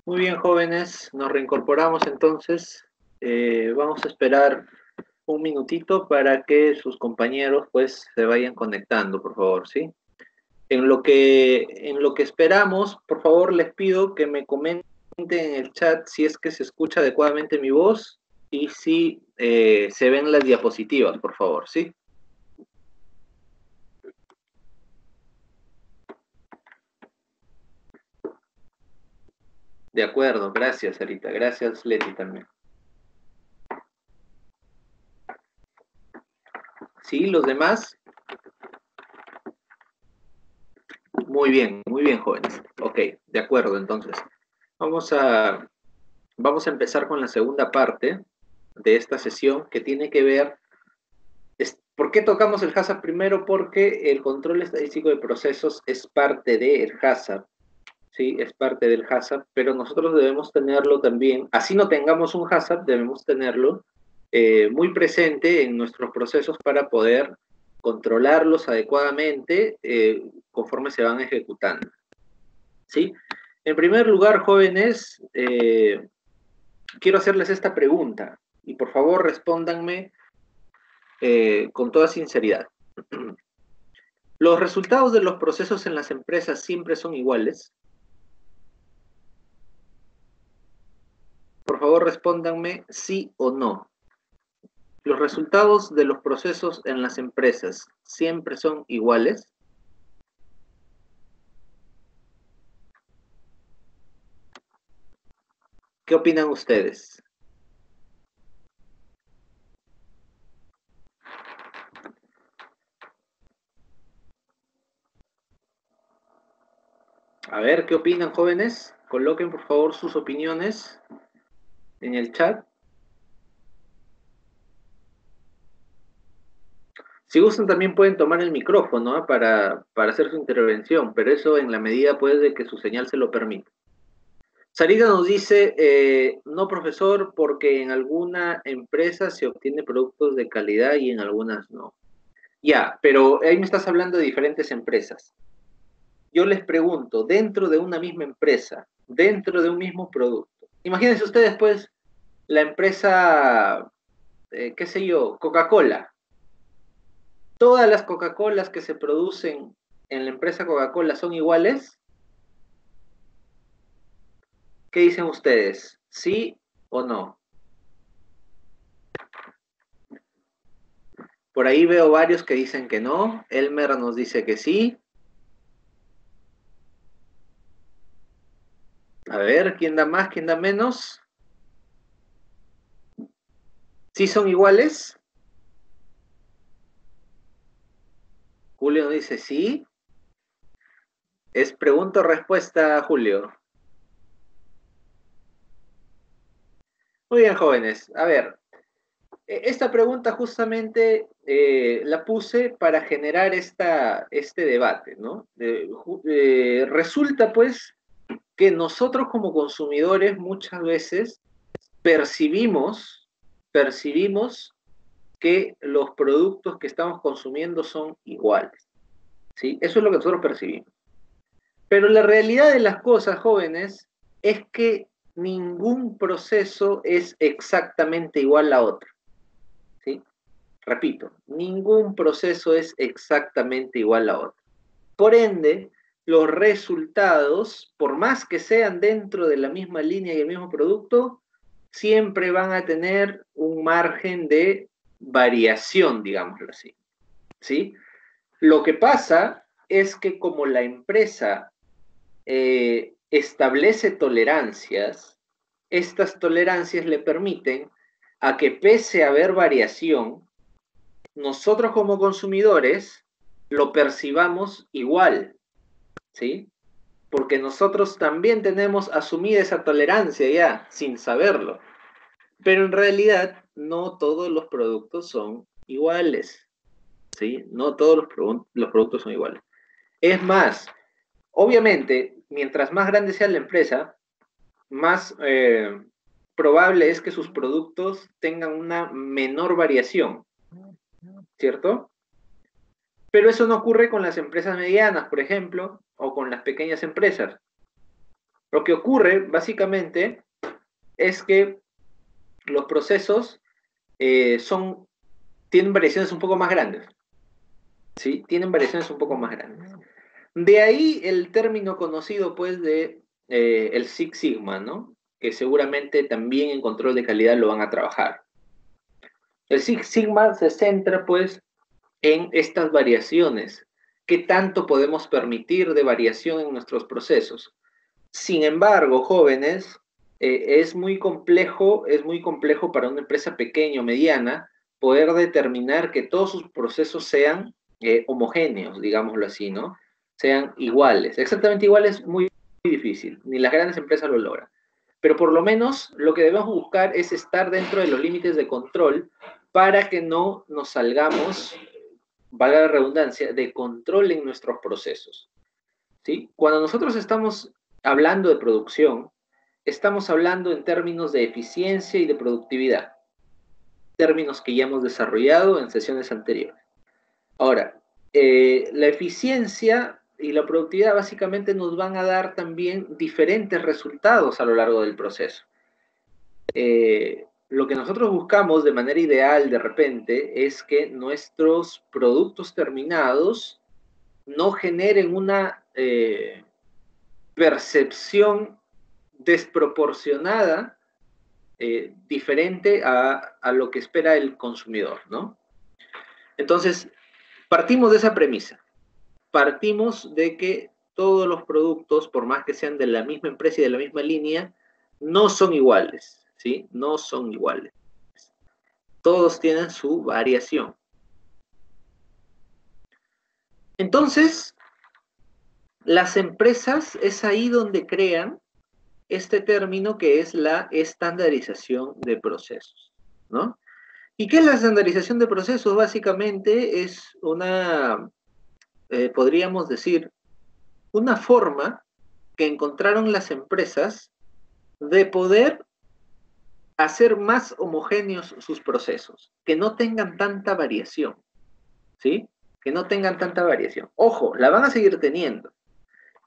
Muy bien, jóvenes, nos reincorporamos entonces. Vamos a esperar un minutito para que sus compañeros pues se vayan conectando, por favor, ¿sí? En lo que esperamos, por favor, les pido que me comenten en el chat si es que se escucha adecuadamente mi voz y si se ven las diapositivas, por favor, ¿sí? De acuerdo, gracias, Sarita. Gracias, Leti, también. ¿Sí? ¿Los demás? muy bien, jóvenes. Ok, de acuerdo, entonces. Vamos a, vamos a empezar con la segunda parte de esta sesión que tiene que ver. ¿Por qué tocamos el HACCP primero? Porque el control estadístico de procesos es parte del HACCP, ¿sí? Es parte del HACCP, pero nosotros debemos tenerlo también, así no tengamos un HACCP, debemos tenerlo muy presente en nuestros procesos para poder controlarlos adecuadamente conforme se van ejecutando, ¿sí? En primer lugar, jóvenes, quiero hacerles esta pregunta y por favor respóndanme con toda sinceridad. ¿Los resultados de los procesos en las empresas siempre son iguales? Por favor respóndanme sí o no. ¿Los resultados de los procesos en las empresas siempre son iguales? ¿Qué opinan ustedes? A ver, ¿qué opinan, jóvenes? Coloquen por favor sus opiniones en el chat. Si gustan también pueden tomar el micrófono, ¿eh? para hacer su intervención, pero eso en la medida pues de que su señal se lo permita. Sarita nos dice, no profesor, porque en alguna empresa se obtiene productos de calidad y en algunas no. Ya, pero ahí me estás hablando de diferentes empresas. Yo les pregunto, dentro de una misma empresa, dentro de un mismo producto, imagínense ustedes pues la empresa, qué sé yo, Coca-Cola. ¿Todas las Coca-Colas que se producen en la empresa Coca-Cola son iguales? ¿Qué dicen ustedes? ¿Sí o no? Por ahí veo varios que dicen que no. Elmer nos dice que sí. A ver, ¿quién da más? ¿Quién da menos? ¿Sí son iguales? Julio nos dice sí. Es pregunta o respuesta, Julio. Muy bien, jóvenes. A ver, esta pregunta justamente la puse para generar este debate, ¿no? Resulta, pues, que nosotros como consumidores muchas veces percibimos que los productos que estamos consumiendo son iguales, ¿sí? Eso es lo que nosotros percibimos. Pero la realidad de las cosas, jóvenes, es que ningún proceso es exactamente igual a otro, ¿sí? Repito, ningún proceso es exactamente igual a otro. Por ende, los resultados, por más que sean dentro de la misma línea y el mismo producto, siempre van a tener un margen de variación, digámoslo así, ¿sí? Lo que pasa es que como la empresa establece tolerancias, estas tolerancias le permiten a que pese a haber variación, nosotros como consumidores lo percibamos igual, ¿sí? Porque nosotros también tenemos asumida esa tolerancia ya, sin saberlo. Pero en realidad no todos los productos son iguales, ¿sí? No todos los productos son iguales. Es más, obviamente, mientras más grande sea la empresa, más probable es que sus productos tengan una menor variación, ¿cierto? Pero eso no ocurre con las empresas medianas, por ejemplo, o con las pequeñas empresas. Lo que ocurre, básicamente, es que los procesos tienen variaciones un poco más grandes. ¿Sí? Tienen variaciones un poco más grandes. De ahí el término conocido, pues, de el Six Sigma, ¿no? Que seguramente también en control de calidad lo van a trabajar. El Six Sigma se centra, pues, en estas variaciones. ¿Qué tanto podemos permitir de variación en nuestros procesos? Sin embargo, jóvenes, es muy complejo para una empresa pequeña o mediana poder determinar que todos sus procesos sean homogéneos, digámoslo así, ¿no? Sean iguales. Exactamente iguales, muy difícil. Ni las grandes empresas lo logran. Pero por lo menos lo que debemos buscar es estar dentro de los límites de control para que no nos salgamos, valga la redundancia, de control en nuestros procesos. ¿Sí? Cuando nosotros estamos hablando de producción, estamos hablando en términos de eficiencia y de productividad, términos que ya hemos desarrollado en sesiones anteriores. Ahora, la eficiencia y la productividad básicamente nos van a dar también diferentes resultados a lo largo del proceso. Lo que nosotros buscamos de manera ideal de repente es que nuestros productos terminados no generen una percepción desproporcionada, diferente a lo que espera el consumidor, ¿no? Entonces, partimos de esa premisa. Partimos de que todos los productos, por más que sean de la misma empresa y de la misma línea, no son iguales, ¿sí? No son iguales. Todos tienen su variación. Entonces, las empresas es ahí donde crean este término que es la estandarización de procesos, ¿no? ¿Y qué es la estandarización de procesos? Básicamente es una, podríamos decir, una forma que encontraron las empresas de poder hacer más homogéneos sus procesos, que no tengan tanta variación, ¿sí? Que no tengan tanta variación. Ojo, la van a seguir teniendo.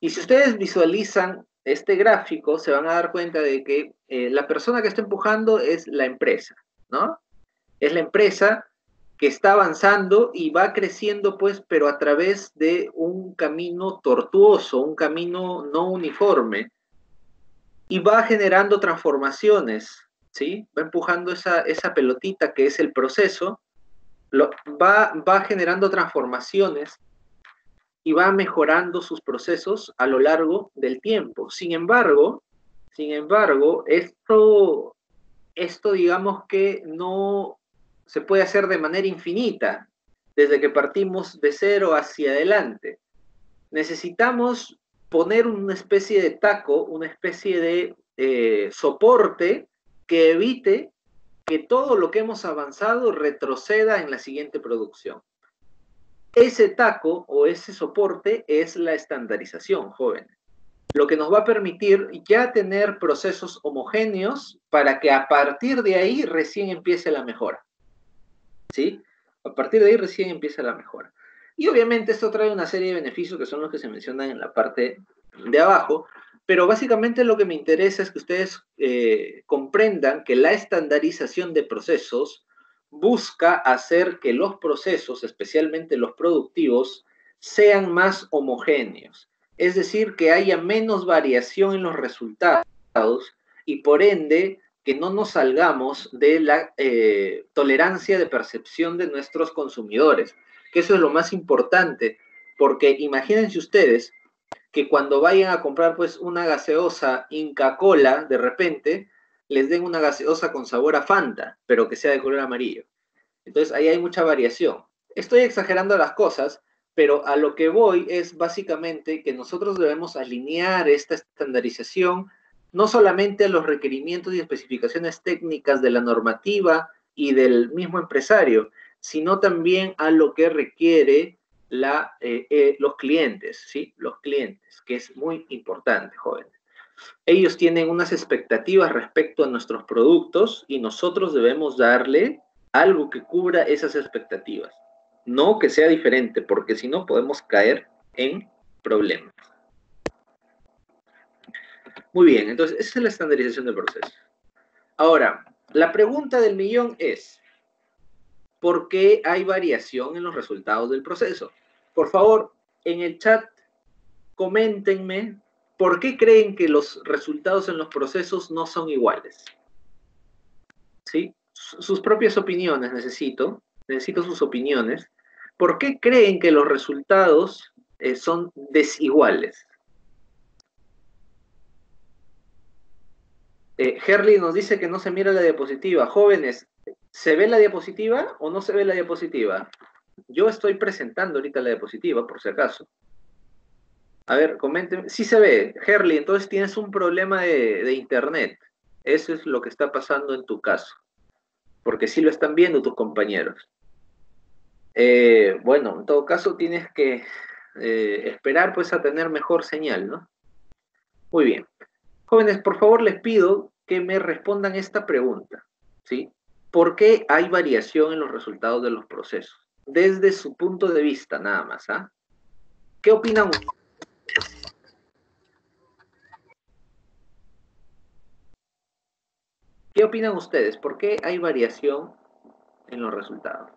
Y si ustedes visualizan este gráfico, se van a dar cuenta de que la persona que está empujando es la empresa, ¿no? Es la empresa que está avanzando y va creciendo, pues, pero a través de un camino tortuoso, un camino no uniforme, y va generando transformaciones, ¿sí? Va empujando esa pelotita que es el proceso, va generando transformaciones y va mejorando sus procesos a lo largo del tiempo. Sin embargo, esto digamos que no se puede hacer de manera infinita, desde que partimos de cero hacia adelante. Necesitamos poner una especie de taco, una especie de soporte que evite que todo lo que hemos avanzado retroceda en la siguiente producción. Ese taco o ese soporte es la estandarización, jóvenes. Lo que nos va a permitir ya tener procesos homogéneos para que a partir de ahí recién empiece la mejora. ¿Sí? A partir de ahí recién empieza la mejora. Y obviamente esto trae una serie de beneficios que son los que se mencionan en la parte de abajo, pero básicamente lo que me interesa es que ustedes comprendan que la estandarización de procesos busca hacer que los procesos, especialmente los productivos, sean más homogéneos. Es decir, que haya menos variación en los resultados y por ende que no nos salgamos de la tolerancia de percepción de nuestros consumidores, que eso es lo más importante, porque imagínense ustedes que cuando vayan a comprar pues una gaseosa Inca Kola, de repente les den una gaseosa con sabor a Fanta, pero que sea de color amarillo. Entonces ahí hay mucha variación. Estoy exagerando las cosas, pero a lo que voy es básicamente que nosotros debemos alinear esta estandarización no solamente a los requerimientos y especificaciones técnicas de la normativa y del mismo empresario, sino también a lo que requiere los clientes, ¿sí? Los clientes, que es muy importante, jóvenes. Ellos tienen unas expectativas respecto a nuestros productos y nosotros debemos darle algo que cubra esas expectativas. No que sea diferente, porque si no podemos caer en problemas. Muy bien, entonces esa es la estandarización del proceso. Ahora, la pregunta del millón es, ¿por qué hay variación en los resultados del proceso? Por favor, en el chat, coméntenme por qué creen que los resultados en los procesos no son iguales. ¿Sí? Sus propias opiniones necesito sus opiniones. ¿Por qué creen que los resultados son desiguales? Herli nos dice que no se mira la diapositiva. Jóvenes, ¿se ve la diapositiva o no se ve la diapositiva? Yo estoy presentando ahorita la diapositiva, por si acaso. A ver, comenten. Sí se ve, Herli, entonces tienes un problema de internet. Eso es lo que está pasando en tu caso. Porque sí lo están viendo tus compañeros. Bueno, en todo caso tienes que esperar pues a tener mejor señal, ¿no? Muy bien. Jóvenes, por favor les pido que me respondan esta pregunta, ¿sí? ¿Por qué hay variación en los resultados de los procesos? Desde su punto de vista, nada más, ¿ah? ¿Qué opinan? ¿Qué opinan ustedes? ¿Por qué hay variación en los resultados?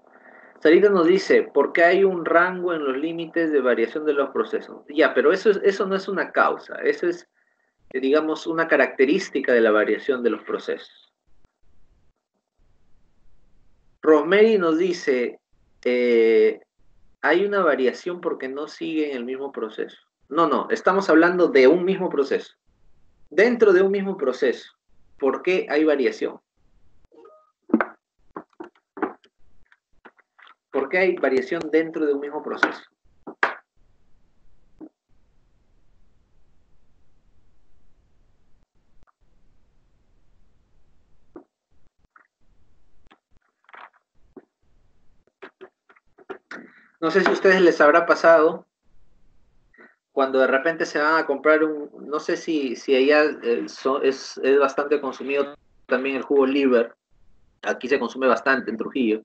Sarita nos dice, ¿por qué hay un rango en los límites de variación de los procesos? Ya, pero eso no es una causa, eso es, digamos, una característica de la variación de los procesos. Rosemary nos dice, hay una variación porque no siguen el mismo proceso. No, estamos hablando de un mismo proceso. Dentro de un mismo proceso, ¿por qué hay variación? ¿Por qué hay variación dentro de un mismo proceso? No sé si a ustedes les habrá pasado cuando de repente se van a comprar no sé si allá es bastante consumido también el jugo Liver, aquí se consume bastante en Trujillo,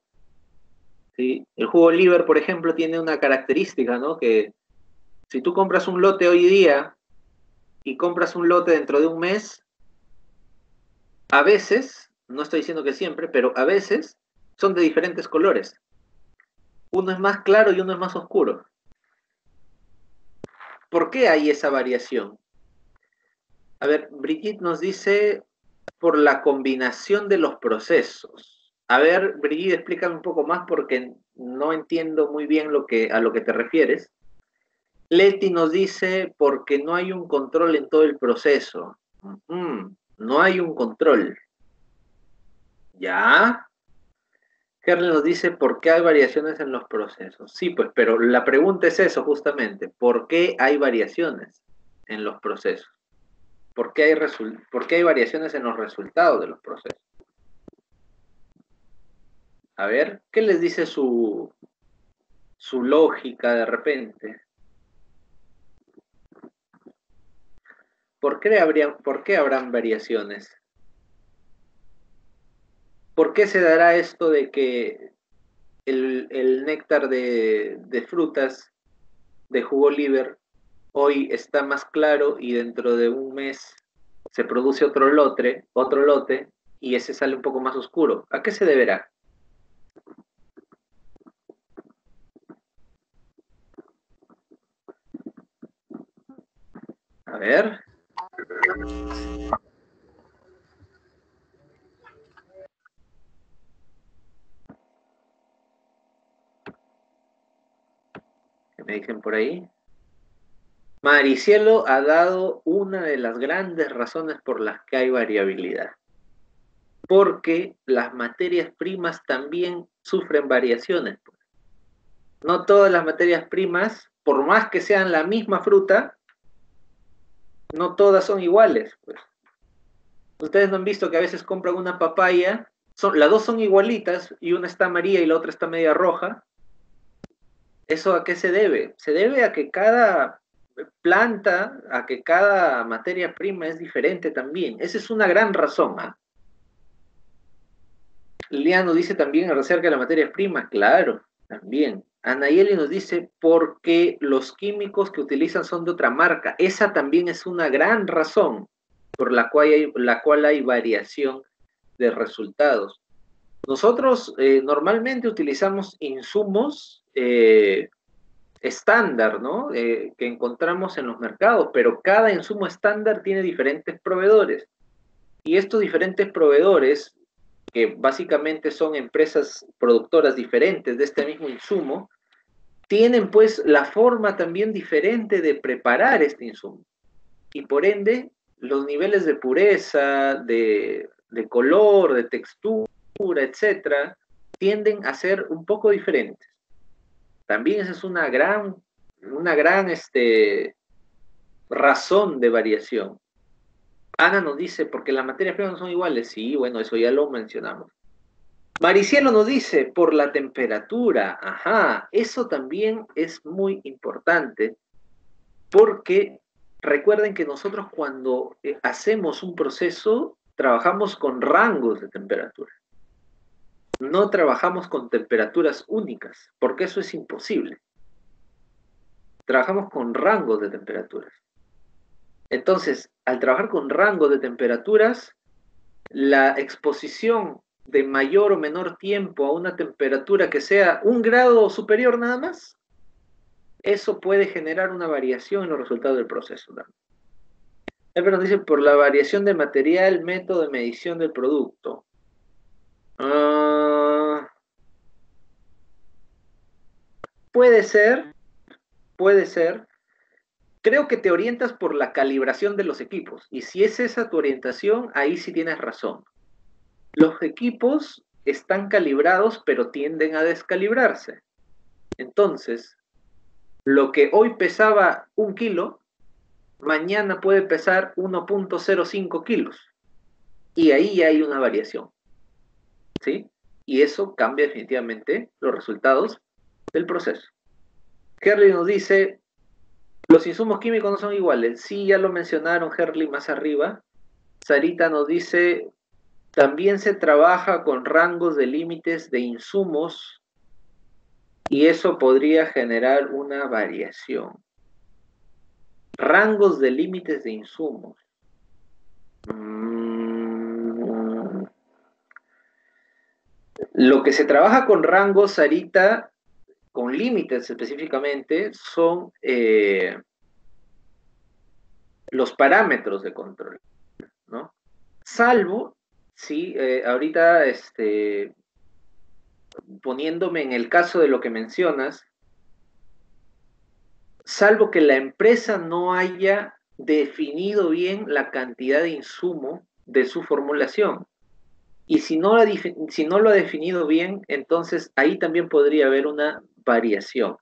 ¿sí? El jugo Liver, por ejemplo, tiene una característica, ¿no? Que si tú compras un lote hoy día y compras un lote dentro de un mes, a veces, no estoy diciendo que siempre, pero a veces son de diferentes colores. Uno es más claro y uno es más oscuro. ¿Por qué hay esa variación? A ver, Brigitte nos dice por la combinación de los procesos. A ver, Brigitte, explícame un poco más porque no entiendo muy bien a lo que te refieres. Leti nos dice porque no hay un control en todo el proceso. No hay un control. ¿Ya? Kerle nos dice por qué hay variaciones en los procesos. Sí, pues, pero la pregunta es eso justamente. ¿Por qué hay variaciones en los procesos? ¿Por qué hay variaciones en los resultados de los procesos? A ver, ¿qué les dice su lógica de repente? ¿Por qué habrán variaciones? ¿Por qué se dará esto de que el néctar de frutas de jugo Liver hoy está más claro y dentro de un mes se produce otro lote y ese sale un poco más oscuro? ¿A qué se deberá? A ver. ¿Qué me dicen por ahí? Maricielo ha dado una de las grandes razones por las que hay variabilidad. Porque las materias primas también sufren variaciones. No todas las materias primas, por más que sean la misma fruta, no todas son iguales. Pues. Ustedes no han visto que a veces compran una papaya, las dos son igualitas y una está amarilla y la otra está media roja. ¿Eso a qué se debe? Se debe a que cada planta, a que cada materia prima es diferente también. Esa es una gran razón. ¿Ah? Liano dice también acerca de la materia prima, claro, también. Anayeli nos dice porque los químicos que utilizan son de otra marca. Esa también es una gran razón. por la cual hay variación de resultados. Nosotros normalmente utilizamos insumos estándar, ¿no? Que encontramos en los mercados, pero cada insumo estándar tiene diferentes proveedores. Y estos diferentes proveedores, que básicamente son empresas productoras diferentes de este mismo insumo, tienen pues la forma también diferente de preparar este insumo. Y por ende, los niveles de pureza, de color, de textura, etcétera, tienden a ser un poco diferentes. También esa es una gran razón de variación. Ana nos dice, porque las materias primas no son iguales. Sí, bueno, eso ya lo mencionamos. Maricielo nos dice, por la temperatura. Ajá, eso también es muy importante, porque recuerden que nosotros cuando hacemos un proceso, trabajamos con rangos de temperatura. No trabajamos con temperaturas únicas, porque eso es imposible. Trabajamos con rangos de temperaturas. Entonces, al trabajar con rangos de temperaturas, la exposición de mayor o menor tiempo a una temperatura que sea 1 grado superior nada más, eso puede generar una variación en los resultados del proceso. Él nos dice, por la variación de material, método de medición del producto. Puede ser. Creo que te orientas por la calibración de los equipos. Y si es esa tu orientación, ahí sí tienes razón. Los equipos están calibrados, pero tienden a descalibrarse. Entonces, lo que hoy pesaba 1 kilo, mañana puede pesar 1.05 kilos. Y ahí hay una variación. ¿Sí? Y eso cambia definitivamente los resultados del proceso. Herley nos dice, los insumos químicos no son iguales. Sí, ya lo mencionaron, Herley, más arriba. Sarita nos dice, también se trabaja con rangos de límites de insumos y eso podría generar una variación. Rangos de límites de insumos. Lo que se trabaja con rangos, Sarita, con límites específicamente, son los parámetros de control, ¿no? Salvo, sí, ahorita poniéndome en el caso de lo que mencionas, salvo que la empresa no haya definido bien la cantidad de insumo de su formulación. Y si no lo ha definido bien, entonces ahí también podría haber una variación.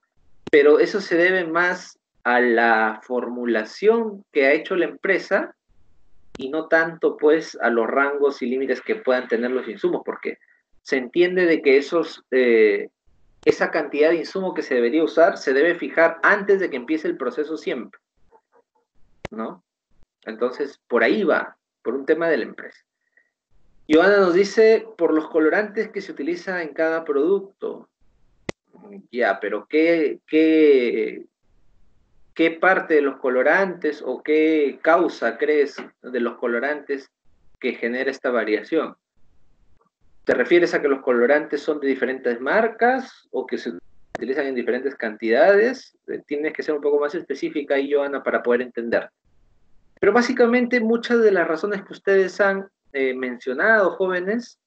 Pero eso se debe más a la formulación que ha hecho la empresa y no tanto pues a los rangos y límites que puedan tener los insumos, porque se entiende de que esa cantidad de insumo que se debería usar se debe fijar antes de que empiece el proceso siempre, ¿no? Entonces, por ahí va, por un tema de la empresa. Joana nos dice, por los colorantes que se utilizan en cada producto. Ya, pero ¿qué parte de los colorantes o qué causa crees de los colorantes que genera esta variación? ¿Te refieres a que los colorantes son de diferentes marcas o que se utilizan en diferentes cantidades? Tienes que ser un poco más específica ahí, Joana, para poder entender. Pero básicamente muchas de las razones que ustedes han mencionado, jóvenes,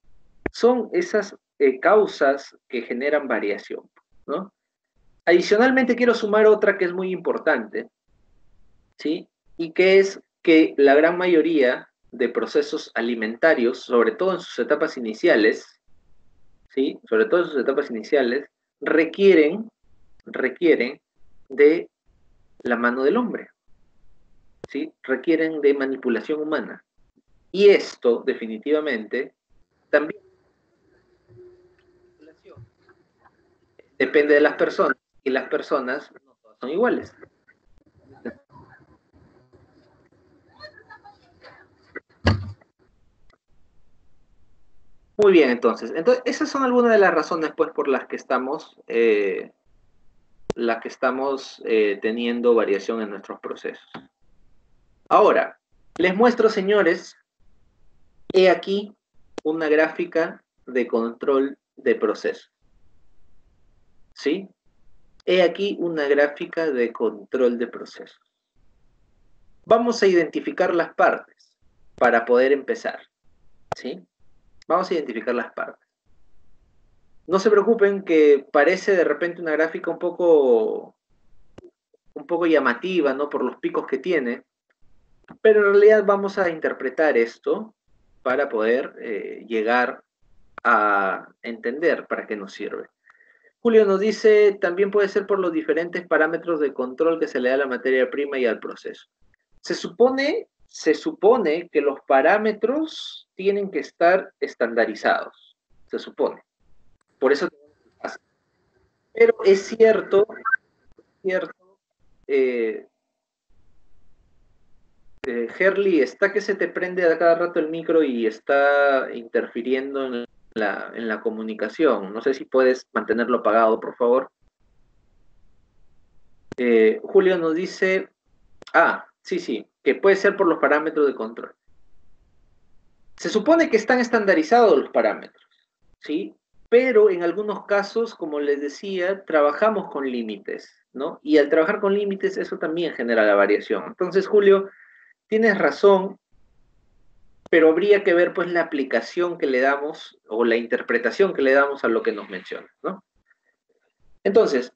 son esas causas que generan variación, ¿no? Adicionalmente quiero sumar otra que es muy importante, ¿sí? Y que es que la gran mayoría de procesos alimentarios, sobre todo en sus etapas iniciales, ¿sí? Sobre todo en sus etapas iniciales, requieren de la mano del hombre, ¿sí? Requieren de manipulación humana. Y esto, definitivamente, también depende de las personas, y las personas no todas son iguales. Muy bien, entonces. Esas son algunas de las razones, pues, por las que estamos teniendo variación en nuestros procesos. Ahora, Les muestro, señores, he aquí una gráfica de control de proceso. ¿Sí? He aquí una gráfica de control de proceso. Vamos a identificar las partes para poder empezar. ¿Sí? Vamos a identificar las partes. No se preocupen que parece de repente una gráfica un poco llamativa, ¿no? Por los picos que tiene, pero en realidad vamos a interpretar esto para poder llegar a entender para qué nos sirve. Julio nos dice, también puede ser por los diferentes parámetros de control que se le da a la materia prima y al proceso. Se supone que los parámetros tienen que estar estandarizados, se supone. Por eso, pero es cierto, Herli, está que se te prende a cada rato el micro y está interfiriendo en la comunicación. No sé si puedes mantenerlo apagado, por favor. Julio nos dice, sí, que puede ser por los parámetros de control. Se supone que están estandarizados los parámetros, ¿sí? Pero en algunos casos, como les decía, trabajamos con límites, ¿no? Y al trabajar con límites, eso también genera la variación. Entonces, Julio, tienes razón, pero habría que ver pues la aplicación que le damos o la interpretación que le damos a lo que nos menciona, ¿no? Entonces,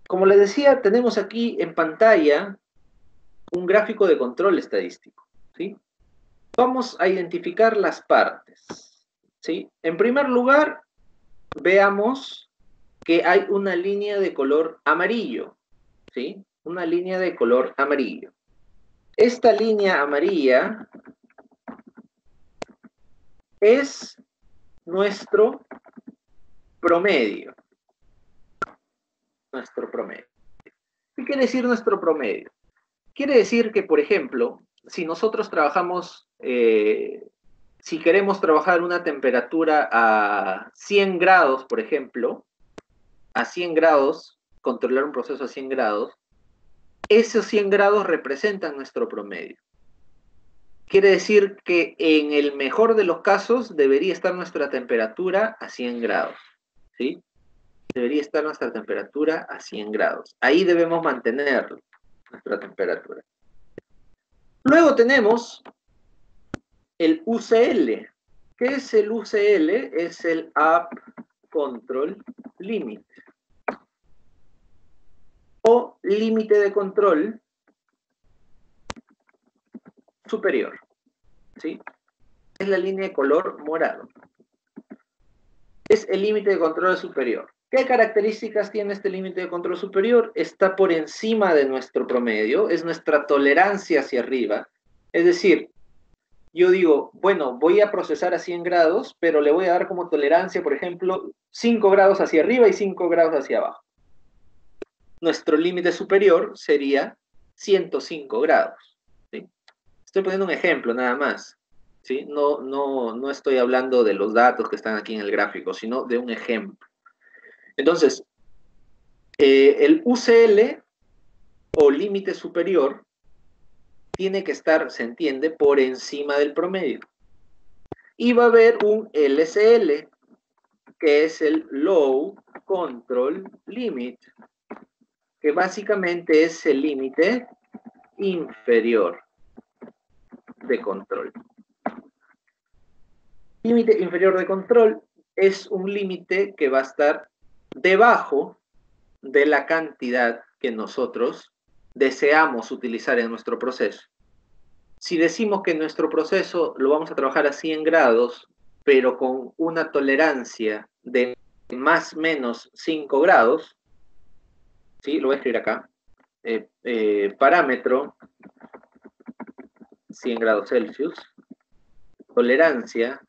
como les decía, tenemos aquí en pantalla un gráfico de control estadístico, ¿sí? Vamos a identificar las partes, ¿sí? En primer lugar, veamos que hay una línea de color amarillo, ¿sí? Una línea de color amarillo. Esta línea amarilla es nuestro promedio. Nuestro promedio. ¿Qué quiere decir nuestro promedio? Quiere decir que, por ejemplo, si nosotros trabajamos, si queremos trabajar una temperatura a 100 grados, por ejemplo, a 100 grados, controlar un proceso a 100 grados, esos 100 grados representan nuestro promedio. Quiere decir que en el mejor de los casos debería estar nuestra temperatura a 100 grados, ¿sí? Debería estar nuestra temperatura a 100 grados. Ahí debemos mantener nuestra temperatura. Luego tenemos el UCL. ¿Qué es el UCL? Es el Up Control Limit. O límite de control superior. ¿Sí? Es la línea de color morado. Es el límite de control superior. ¿Qué características tiene este límite de control superior? Está por encima de nuestro promedio, es nuestra tolerancia hacia arriba. Es decir, yo digo, bueno, voy a procesar a 100 grados, pero le voy a dar como tolerancia, por ejemplo, 5 grados hacia arriba y 5 grados hacia abajo. Nuestro límite superior sería 105 grados. ¿Sí? Estoy poniendo un ejemplo nada más. ¿Sí? No estoy hablando de los datos que están aquí en el gráfico, sino de un ejemplo. Entonces, el UCL o límite superior tiene que estar, se entiende, por encima del promedio. Y va a haber un LCL, que es el Low Control Limit, que básicamente es el límite inferior de control. Límite inferior de control es un límite que va a estar debajo de la cantidad que nosotros deseamos utilizar en nuestro proceso. Si decimos que nuestro proceso lo vamos a trabajar a 100 grados, pero con una tolerancia de más o menos 5 grados, ¿sí? Lo voy a escribir acá, parámetro 100 grados Celsius, tolerancia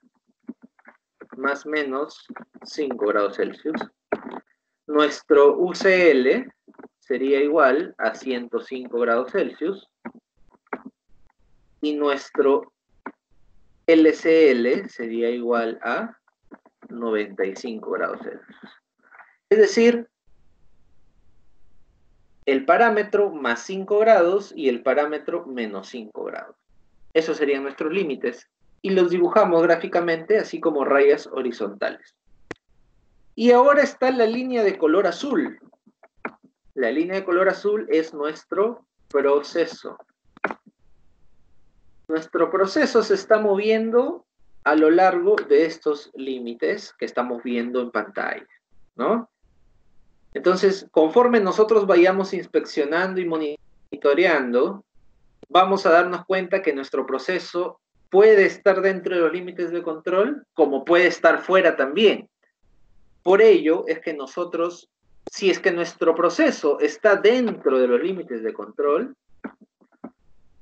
más o menos 5 grados Celsius, nuestro UCL sería igual a 105 grados Celsius y nuestro LCL sería igual a 95 grados Celsius. Es decir, el parámetro más 5 grados y el parámetro menos 5 grados. Esos serían nuestros límites. Y los dibujamos gráficamente, así como rayas horizontales. Y ahora está la línea de color azul. La línea de color azul es nuestro proceso. Nuestro proceso se está moviendo a lo largo de estos límites que estamos viendo en pantalla, ¿no? Entonces, conforme nosotros vayamos inspeccionando y monitoreando, vamos a darnos cuenta que nuestro proceso puede estar dentro de los límites de control, como puede estar fuera también. Por ello es que nosotros, si es que nuestro proceso está dentro de los límites de control,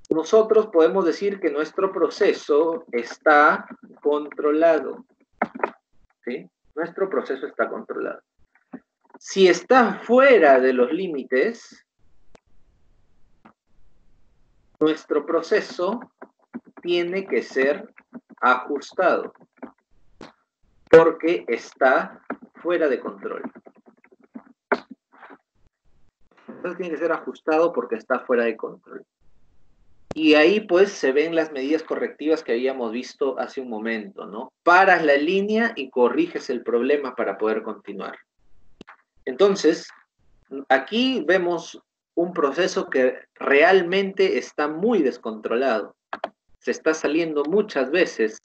nosotros podemos decir que nuestro proceso está controlado, ¿sí? Nuestro proceso está controlado. Si está fuera de los límites, nuestro proceso tiene que ser ajustado, porque está fuera de control. Entonces tiene que ser ajustado porque está fuera de control. Y ahí pues se ven las medidas correctivas que habíamos visto hace un momento, ¿no? Paras la línea y corriges el problema para poder continuar. Entonces, aquí vemos un proceso que realmente está muy descontrolado. Se está saliendo muchas veces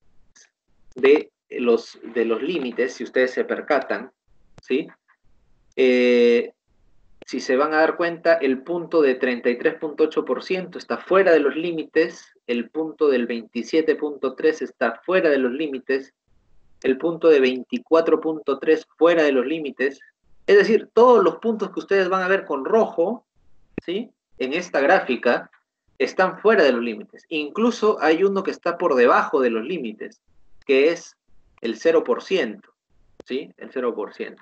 de los límites, si ustedes se percatan, ¿sí? Si se van a dar cuenta, el punto de 33.8% está fuera de los límites, el punto del 27.3% está fuera de los límites, el punto de 24.3% fuera de los límites. Es decir, todos los puntos que ustedes van a ver con rojo, ¿sí?, en esta gráfica, están fuera de los límites. Incluso hay uno que está por debajo de los límites, que es el 0%, ¿sí? El 0%.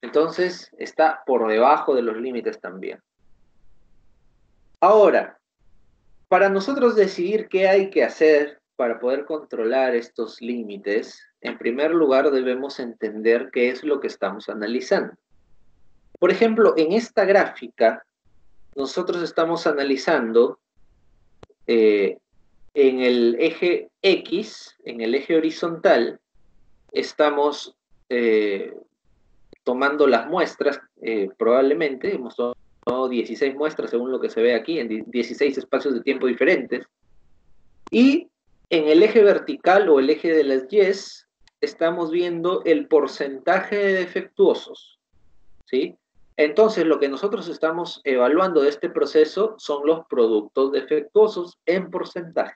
Entonces, está por debajo de los límites también. Ahora, para nosotros decidir qué hay que hacer para poder controlar estos límites, en primer lugar debemos entender qué es lo que estamos analizando. Por ejemplo, en esta gráfica, nosotros estamos analizando en el eje X, en el eje horizontal, estamos tomando las muestras, probablemente, hemos tomado 16 muestras según lo que se ve aquí, en 16 espacios de tiempo diferentes, y en el eje vertical o el eje de las Ys, estamos viendo el porcentaje de defectuosos, ¿sí? Entonces, lo que nosotros estamos evaluando de este proceso son los productos defectuosos en porcentaje,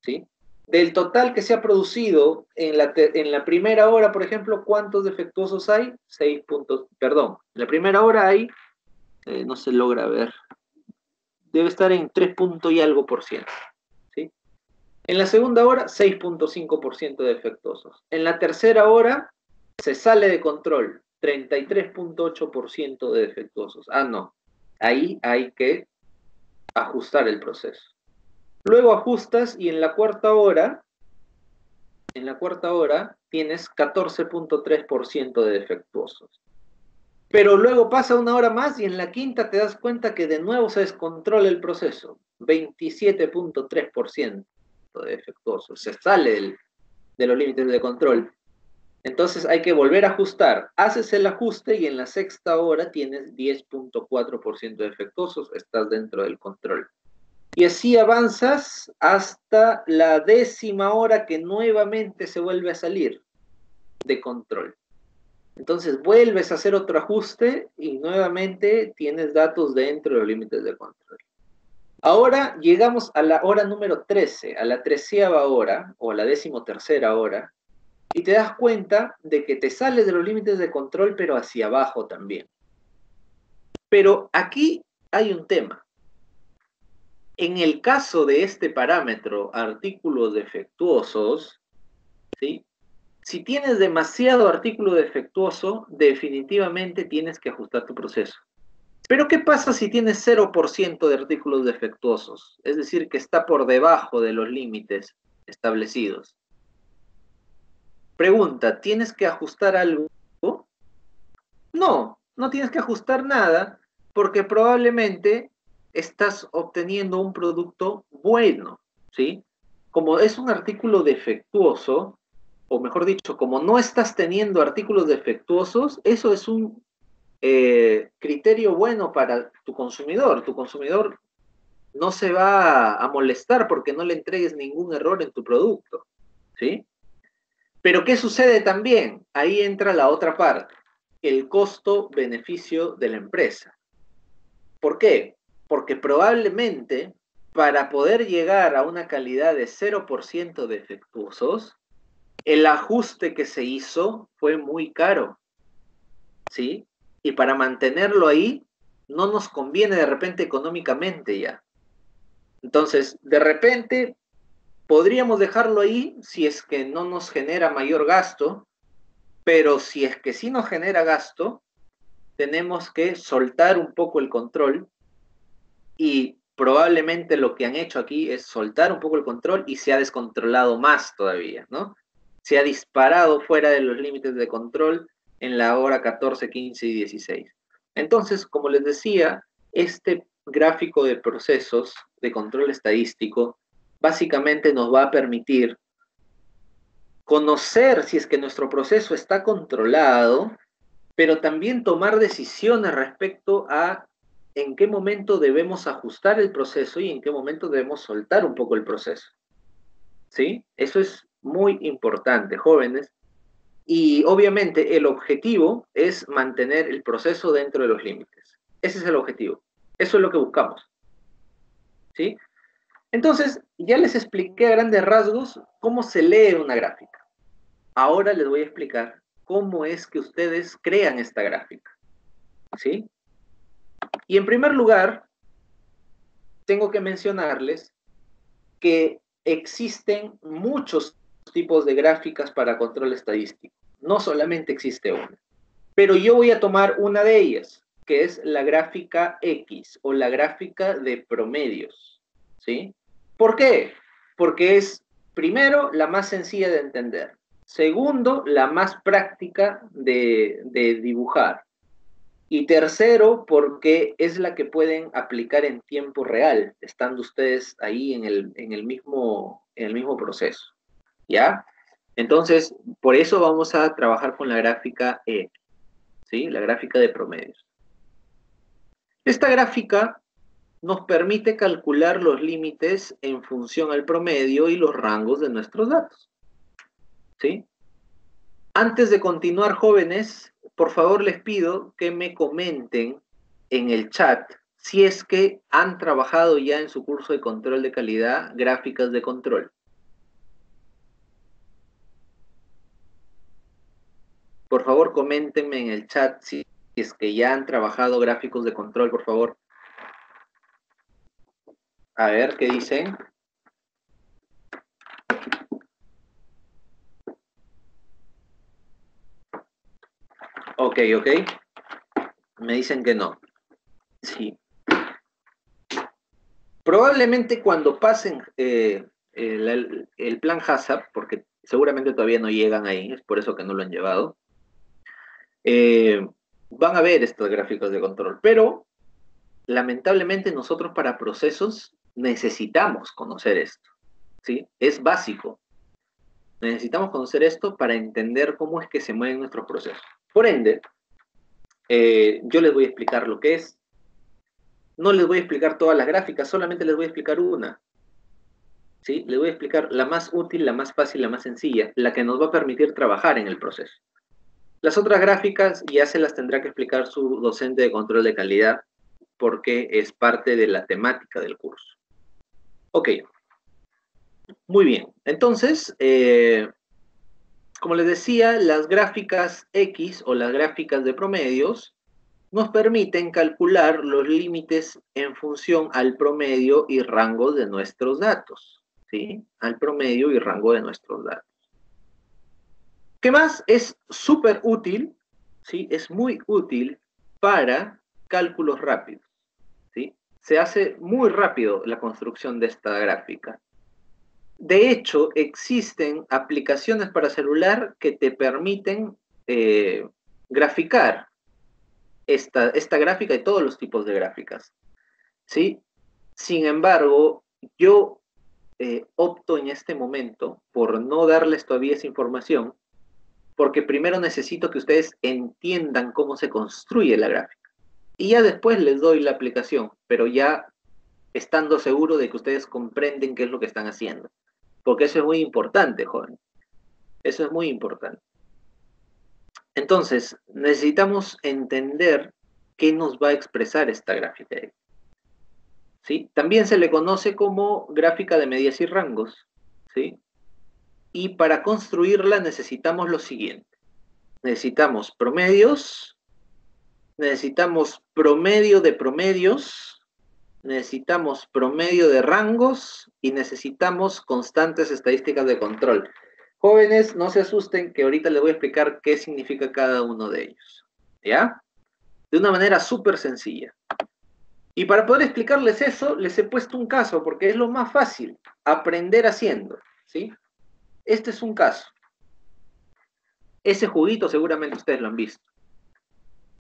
¿sí? Del total que se ha producido en la primera hora, por ejemplo, ¿cuántos defectuosos hay? 6 puntos, perdón, en la primera hora hay, no se logra ver, debe estar en 3 puntos y algo por ciento, ¿sí? En la segunda hora, 6.5% de defectuosos. En la tercera hora, se sale de control, 33.8% de defectuosos. Ah, no, ahí hay que ajustar el proceso. Luego ajustas y en la cuarta hora tienes 14.3% de defectuosos. Pero luego pasa una hora más y en la quinta te das cuenta que de nuevo se descontrola el proceso. 27.3% de defectuosos. Se sale de los límites de control. Entonces hay que volver a ajustar. Haces el ajuste y en la sexta hora tienes 10.4% de defectuosos. Estás dentro del control. Y así avanzas hasta la 10ª hora que nuevamente se vuelve a salir de control. Entonces vuelves a hacer otro ajuste y nuevamente tienes datos dentro de los límites de control. Ahora llegamos a la hora número 13, a la 13ª hora o a la 13ª hora, y te das cuenta de que te sales de los límites de control, pero hacia abajo también. Pero aquí hay un tema. En el caso de este parámetro, artículos defectuosos, ¿sí?, si tienes demasiado artículo defectuoso, definitivamente tienes que ajustar tu proceso. Pero ¿qué pasa si tienes 0% de artículos defectuosos? Es decir, que está por debajo de los límites establecidos. Pregunta, ¿tienes que ajustar algo? No, no tienes que ajustar nada, porque probablemente estás obteniendo un producto bueno. ¿sí? Como es un artículo defectuoso, o mejor dicho, como no estás teniendo artículos defectuosos, eso es un criterio bueno para tu consumidor. Tu consumidor no se va a molestar porque no le entregues ningún error en tu producto, ¿sí? Pero ¿qué sucede también? Ahí entra la otra parte, el costo-beneficio de la empresa. ¿Por qué? Porque probablemente para poder llegar a una calidad de 0% defectuosos, el ajuste que se hizo fue muy caro, ¿sí? Y para mantenerlo ahí, no nos conviene de repente económicamente ya. Entonces, de repente, podríamos dejarlo ahí si es que no nos genera mayor gasto, pero si es que sí nos genera gasto, tenemos que soltar un poco el control y probablemente lo que han hecho aquí es soltar un poco el control y se ha descontrolado más todavía, ¿no? Se ha disparado fuera de los límites de control en la hora 14, 15 y 16. Entonces, como les decía, este gráfico de procesos de control estadístico básicamente nos va a permitir conocer si es que nuestro proceso está controlado, pero también tomar decisiones respecto a en qué momento debemos ajustar el proceso y en qué momento debemos soltar un poco el proceso. ¿Sí? Eso es muy importante, jóvenes. Y obviamente el objetivo es mantener el proceso dentro de los límites. Ese es el objetivo. Eso es lo que buscamos. ¿Sí? Entonces, ya les expliqué a grandes rasgos cómo se lee una gráfica. Ahora les voy a explicar cómo es que ustedes crean esta gráfica. ¿Sí? Y en primer lugar, tengo que mencionarles que existen muchos tipos de gráficas para control estadístico. No solamente existe una. Pero yo voy a tomar una de ellas, que es la gráfica X o la gráfica de promedios. ¿Sí? ¿Por qué? Porque es, primero, la más sencilla de entender. Segundo, la más práctica de dibujar. Y tercero, porque es la que pueden aplicar en tiempo real, estando ustedes ahí en el mismo proceso. ¿Ya? Entonces, por eso vamos a trabajar con la gráfica E, ¿sí? La gráfica de promedios. Esta gráfica nos permite calcular los límites en función al promedio y los rangos de nuestros datos, ¿sí? Antes de continuar, jóvenes, por favor les pido que me comenten en el chat si es que han trabajado ya en su curso de control de calidad gráficas de control. Por favor, coméntenme en el chat si es que ya han trabajado gráficos de control, por favor. A ver, ¿qué dicen? Ok, ok. Me dicen que no. Sí. Probablemente cuando pasen el plan HACCP, porque seguramente todavía no llegan ahí, es por eso que no lo han llevado, eh, van a ver estos gráficos de control, pero lamentablemente nosotros para procesos necesitamos conocer esto, ¿sí? Es básico. Necesitamos conocer esto para entender cómo es que se mueven nuestros procesos. Por ende, yo les voy a explicar lo que es. No les voy a explicar todas las gráficas, solamente les voy a explicar una. ¿Sí? Les voy a explicar la más útil, la más fácil, la más sencilla, la que nos va a permitir trabajar en el proceso. Las otras gráficas ya se las tendrá que explicar su docente de control de calidad porque es parte de la temática del curso. Ok, muy bien. Entonces, como les decía, las gráficas X o las gráficas de promedios nos permiten calcular los límites en función al promedio y rango de nuestros datos, ¿sí? Al promedio y rango de nuestros datos. ¿Qué más? Es súper útil, ¿sí? Es muy útil para cálculos rápidos, ¿sí? Se hace muy rápido la construcción de esta gráfica. De hecho, existen aplicaciones para celular que te permiten graficar esta gráfica y todos los tipos de gráficas, ¿sí? Sin embargo, yo opto en este momento por no darles todavía esa información, porque primero necesito que ustedes entiendan cómo se construye la gráfica. Y ya después les doy la aplicación, pero ya estando seguro de que ustedes comprenden qué es lo que están haciendo. Porque eso es muy importante, joven. Eso es muy importante. Entonces, necesitamos entender qué nos va a expresar esta gráfica. ¿Sí? También se le conoce como gráfica de medias y rangos. ¿Sí? Y para construirla necesitamos lo siguiente. Necesitamos promedios, necesitamos promedio de promedios, necesitamos promedio de rangos y necesitamos constantes estadísticas de control. Jóvenes, no se asusten que ahorita les voy a explicar qué significa cada uno de ellos. ¿Ya? De una manera súper sencilla. Y para poder explicarles eso, les he puesto un caso, porque es lo más fácil, aprender haciendo, ¿sí? Este es un caso. Ese juguito seguramente ustedes lo han visto,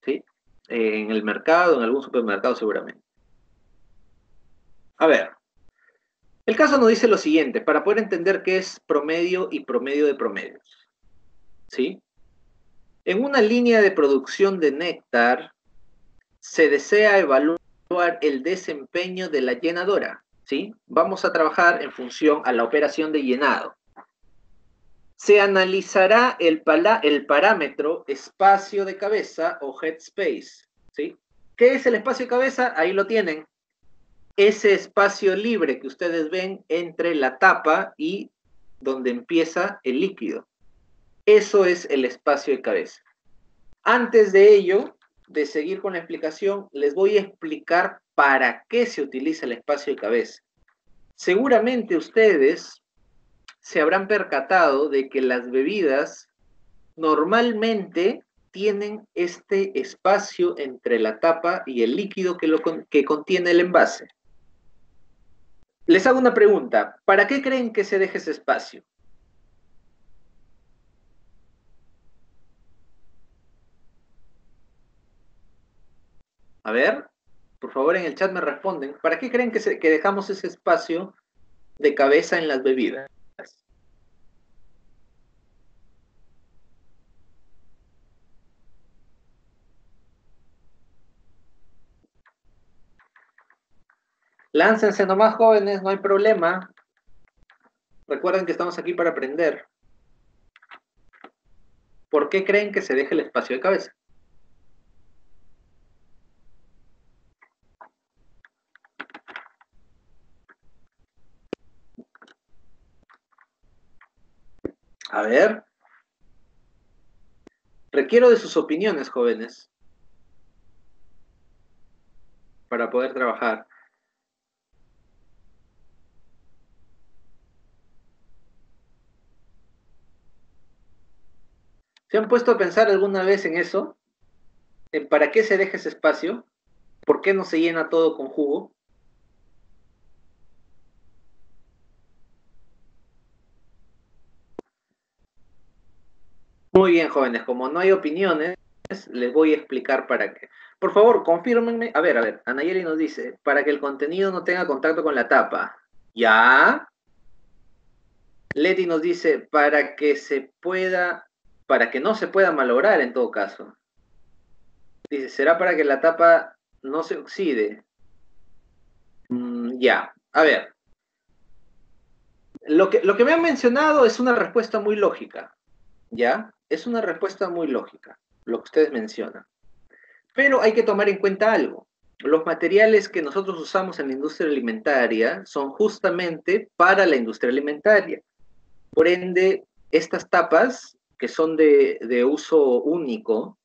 ¿sí? En el mercado, en algún supermercado seguramente. A ver, el caso nos dice lo siguiente, para poder entender qué es promedio y promedio de promedios, ¿sí? En una línea de producción de néctar, se desea evaluar el desempeño de la llenadora, ¿sí? Vamos a trabajar en función a la operación de llenado. Se analizará el parámetro espacio de cabeza o headspace, ¿sí? ¿Qué es el espacio de cabeza? Ahí lo tienen. Ese espacio libre que ustedes ven entre la tapa y donde empieza el líquido. Eso es el espacio de cabeza. Antes de ello, de seguir con la explicación, les voy a explicar para qué se utiliza el espacio de cabeza. Seguramente ustedes se habrán percatado de que las bebidas normalmente tienen este espacio entre la tapa y el líquido que contiene el envase. Les hago una pregunta. ¿Para qué creen que se deje ese espacio? A ver, por favor en el chat me responden. ¿Para qué creen que dejamos ese espacio de cabeza en las bebidas? Láncense nomás, jóvenes, no hay problema. Recuerden que estamos aquí para aprender. ¿Por qué creen que se deje el espacio de cabeza? A ver. Requiero de sus opiniones, jóvenes, para poder trabajar. ¿Se han puesto a pensar alguna vez en eso? ¿En para qué se deja ese espacio? ¿Por qué no se llena todo con jugo? Muy bien, jóvenes, como no hay opiniones, les voy a explicar para qué. Por favor, confírmenme. A ver, Anayeli nos dice, para que el contenido no tenga contacto con la tapa. ¿Ya? Leti nos dice, para que no se pueda malograr en todo caso. Dice, ¿será para que la tapa no se oxide? Ya, a ver. Lo que me han mencionado es una respuesta muy lógica, ¿ya? Es una respuesta muy lógica, lo que ustedes mencionan. Pero hay que tomar en cuenta algo. Los materiales que nosotros usamos en la industria alimentaria son justamente para la industria alimentaria. Por ende, estas tapas, que son de uso único,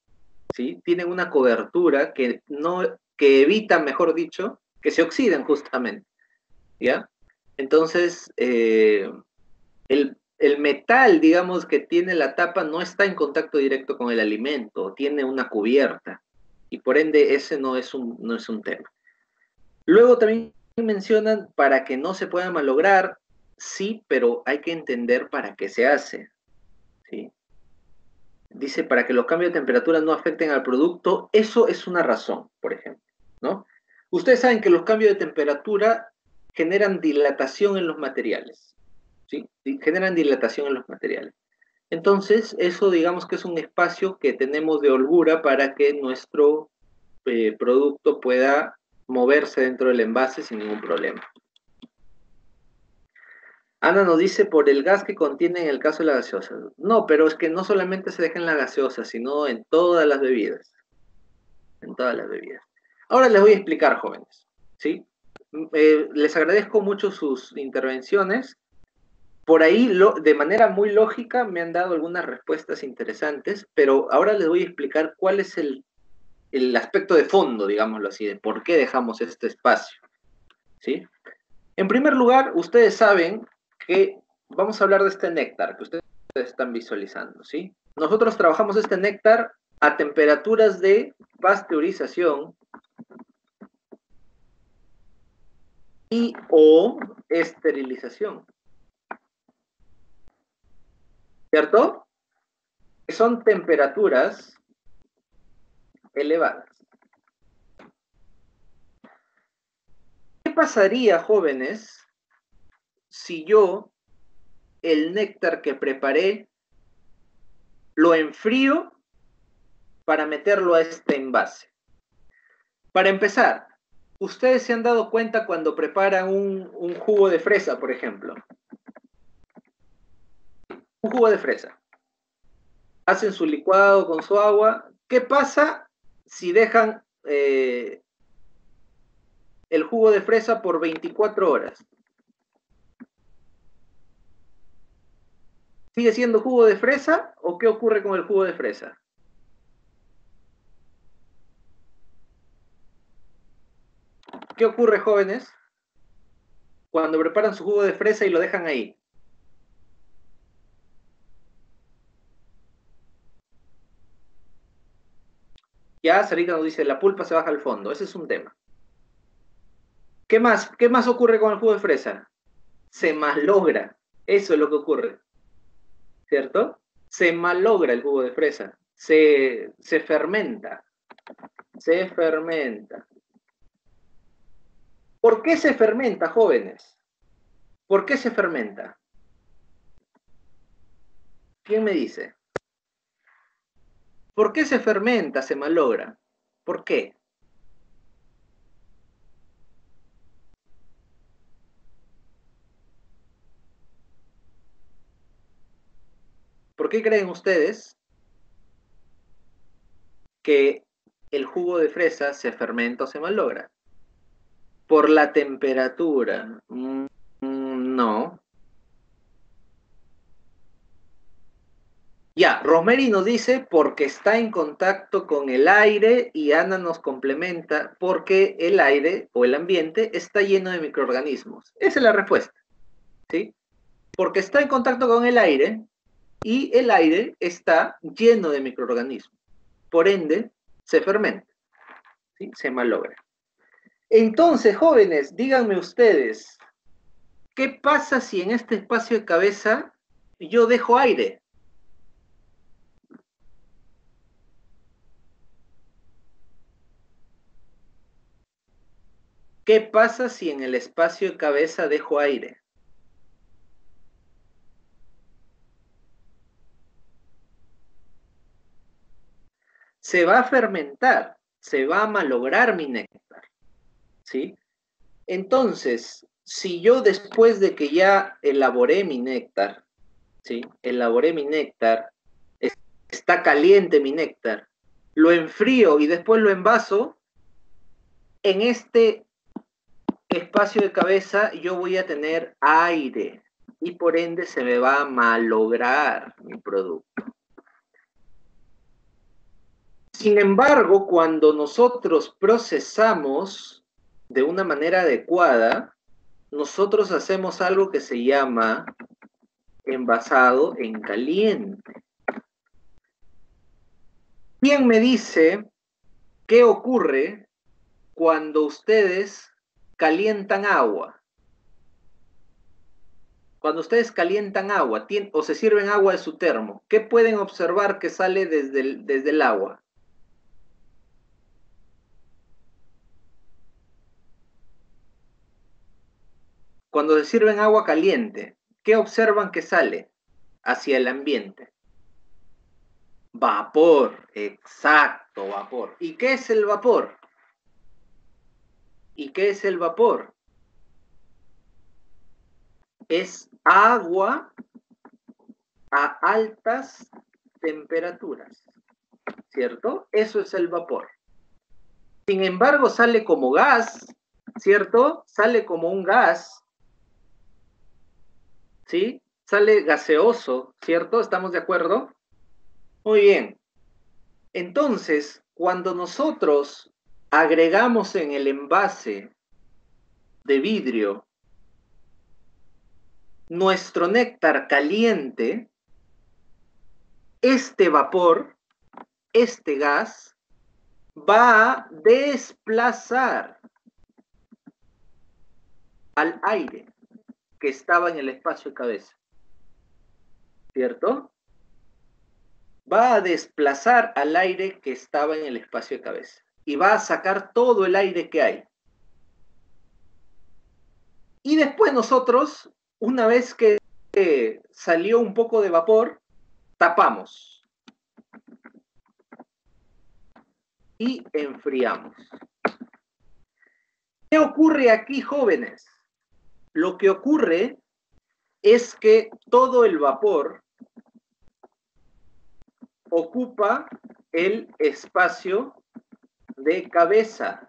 ¿sí? Tienen una cobertura que evita, mejor dicho, que se oxiden justamente, ¿ya? Entonces, el metal, digamos, que tiene la tapa no está en contacto directo con el alimento, tiene una cubierta, y por ende ese no es un tema. Luego también mencionan para que no se pueda malograr, sí, pero hay que entender para qué se hace, ¿sí? Dice, para que los cambios de temperatura no afecten al producto, eso es una razón, por ejemplo, ¿no? Ustedes saben que los cambios de temperatura generan dilatación en los materiales, ¿sí? Generan dilatación en los materiales. Entonces, eso digamos que es un espacio que tenemos de holgura para que nuestro producto pueda moverse dentro del envase sin ningún problema. Ana nos dice por el gas que contiene en el caso de la gaseosa. No, pero es que no solamente se deja en la gaseosa, sino en todas las bebidas. En todas las bebidas. Ahora les voy a explicar, jóvenes, ¿sí? Les agradezco mucho sus intervenciones. Por ahí, de manera muy lógica, me han dado algunas respuestas interesantes, pero ahora les voy a explicar cuál es el aspecto de fondo, digámoslo así, de por qué dejamos este espacio, ¿sí? En primer lugar, ustedes saben que vamos a hablar de este néctar que ustedes están visualizando, ¿sí? Nosotros trabajamos este néctar a temperaturas de pasteurización y o esterilización, ¿cierto? Que son temperaturas elevadas. ¿Qué pasaría, jóvenes, si yo el néctar que preparé lo enfrío para meterlo a este envase? Para empezar, ustedes se han dado cuenta cuando preparan un jugo de fresa, por ejemplo. Un jugo de fresa. Hacen su licuado con su agua. ¿Qué pasa si dejan el jugo de fresa por 24 horas? ¿Sigue siendo jugo de fresa o qué ocurre con el jugo de fresa? ¿Qué ocurre, jóvenes, cuando preparan su jugo de fresa y lo dejan ahí? Ya Sarita nos dice, la pulpa se baja al fondo. Ese es un tema. ¿Qué más? ¿Qué más ocurre con el jugo de fresa? Se malogra. Eso es lo que ocurre, ¿cierto? Se malogra el jugo de fresa. Se fermenta. Se fermenta. ¿Por qué se fermenta, jóvenes? ¿Por qué se fermenta? ¿Quién me dice? ¿Por qué se fermenta, se malogra? ¿Por qué? ¿Por qué creen ustedes que el jugo de fresa se fermenta o se malogra? Por la temperatura. No. Ya, Rosemary nos dice porque está en contacto con el aire y Ana nos complementa porque el aire o el ambiente está lleno de microorganismos. Esa es la respuesta, ¿sí? Porque está en contacto con el aire y el aire está lleno de microorganismos. Por ende, se fermenta, ¿sí? Se malogra. Entonces, jóvenes, díganme ustedes, ¿qué pasa si en este espacio de cabeza yo dejo aire? ¿Qué pasa si en el espacio de cabeza dejo aire? Se va a fermentar, se va a malograr mi néctar, ¿sí? Entonces, si yo después de que ya elaboré mi néctar, ¿sí? Elaboré mi néctar, está caliente mi néctar, lo enfrío y después lo envaso, en este espacio de cabeza yo voy a tener aire y por ende se me va a malograr mi producto. Sin embargo, cuando nosotros procesamos de una manera adecuada, nosotros hacemos algo que se llama envasado en caliente. ¿Quién me dice qué ocurre cuando ustedes calientan agua? Cuando ustedes calientan agua o se sirven agua de su termo, ¿qué pueden observar que sale desde el agua? cuando se sirven agua caliente, ¿qué observan que sale hacia el ambiente? Vapor, exacto, vapor. ¿Y qué es el vapor? ¿Y qué es el vapor? Es agua a altas temperaturas, ¿cierto? Eso es el vapor. Sin embargo, sale como gas, ¿cierto? Sale como un gas, ¿sí? Sale gaseoso, ¿cierto? ¿Estamos de acuerdo? Muy bien. Entonces, cuando nosotros agregamos en el envase de vidrio nuestro néctar caliente, este vapor, este gas, va a desplazar al aire que estaba en el espacio de cabeza, ¿cierto? Va a desplazar al aire que estaba en el espacio de cabeza y va a sacar todo el aire que hay. Y después nosotros, una vez que salió un poco de vapor, tapamos y enfriamos. ¿Qué ocurre aquí, jóvenes? Lo que ocurre es que todo el vapor ocupa el espacio de cabeza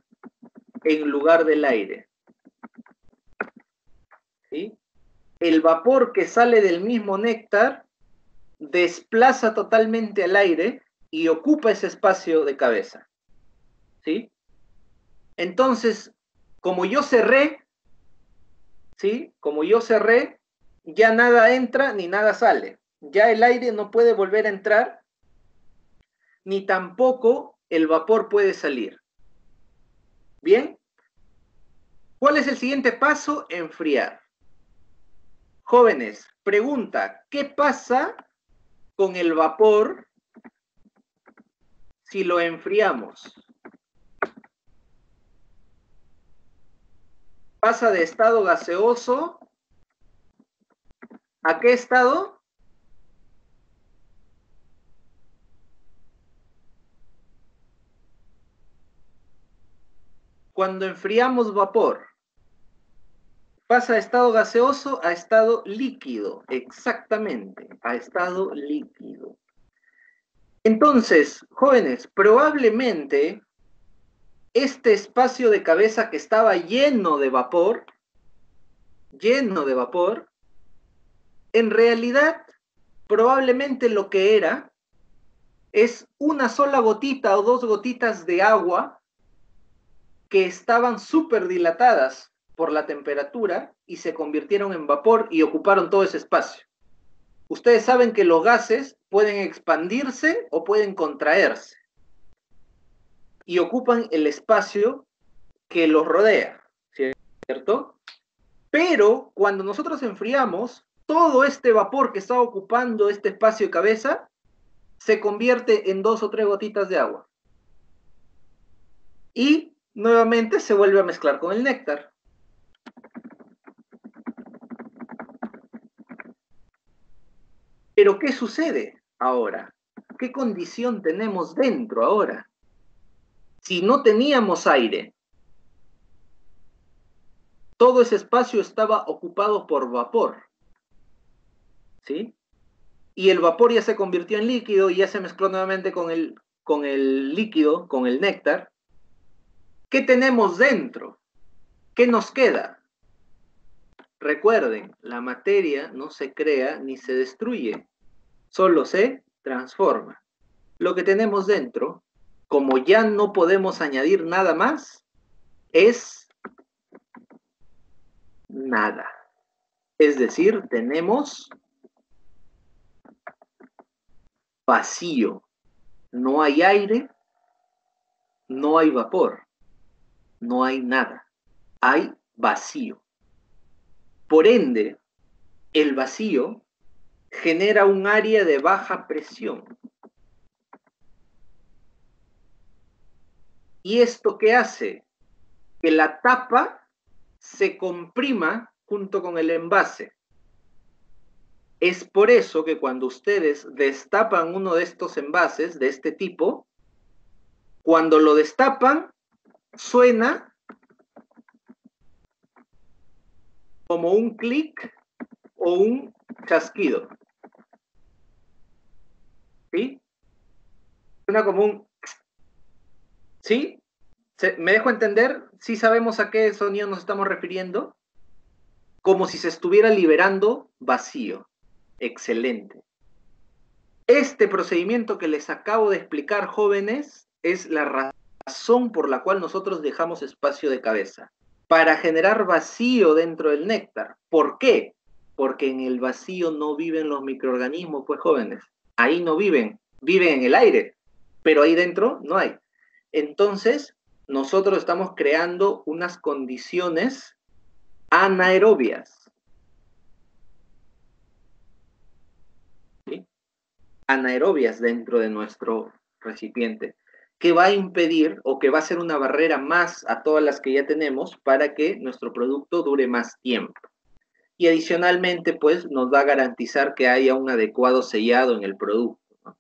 en lugar del aire. ¿Sí? El vapor que sale del mismo néctar desplaza totalmente al aire y ocupa ese espacio de cabeza. ¿Sí? Entonces, como yo cerré, ¿sí? Como yo cerré, ya nada entra ni nada sale. Ya el aire no puede volver a entrar, ni tampoco el vapor puede salir. ¿Bien? ¿Cuál es el siguiente paso? Enfriar. Jóvenes, pregunta, ¿qué pasa con el vapor si lo enfriamos? Pasa de estado gaseoso ¿a qué estado? Cuando enfriamos vapor. Pasa de estado gaseoso a estado líquido, exactamente, a estado líquido. Entonces, jóvenes, probablemente este espacio de cabeza que estaba lleno de vapor, en realidad, probablemente lo que era es una sola gotita o dos gotitas de agua que estaban súper dilatadas por la temperatura y se convirtieron en vapor y ocuparon todo ese espacio. Ustedes saben que los gases pueden expandirse o pueden contraerse y ocupan el espacio que los rodea, ¿cierto? Pero cuando nosotros enfriamos, todo este vapor que está ocupando este espacio de cabeza se convierte en dos o tres gotitas de agua. Y nuevamente se vuelve a mezclar con el néctar. Pero ¿qué sucede ahora? ¿Qué condición tenemos dentro ahora? Si no teníamos aire, todo ese espacio estaba ocupado por vapor, ¿sí? Y el vapor ya se convirtió en líquido y ya se mezcló nuevamente con el líquido, con el néctar. ¿Qué tenemos dentro? ¿Qué nos queda? Recuerden, la materia no se crea ni se destruye, solo se transforma. Lo que tenemos dentro, como ya no podemos añadir nada más, es nada. Es decir, tenemos vacío. No hay aire, no hay vapor, no hay nada. Hay vacío. Por ende, el vacío genera un área de baja presión. ¿Y esto qué hace? Que la tapa se comprima junto con el envase. Es por eso que cuando ustedes destapan uno de estos envases de este tipo, cuando lo destapan, suena como un clic o un chasquido. ¿Sí? Suena como un... ¿Sí? ¿Me dejo entender? ¿Sí sabemos a qué sonido nos estamos refiriendo? Como si se estuviera liberando vacío. Excelente. Este procedimiento que les acabo de explicar, jóvenes, es la razón por la cual nosotros dejamos espacio de cabeza. Para generar vacío dentro del néctar. ¿Por qué? Porque en el vacío no viven los microorganismos, pues jóvenes. Ahí no viven, viven en el aire, pero ahí dentro no hay. Entonces, nosotros estamos creando unas condiciones anaerobias. ¿Sí? Anaerobias dentro de nuestro recipiente, que va a impedir o que va a ser una barrera más a todas las que ya tenemos para que nuestro producto dure más tiempo. Y adicionalmente, pues, nos va a garantizar que haya un adecuado sellado en el producto, ¿no?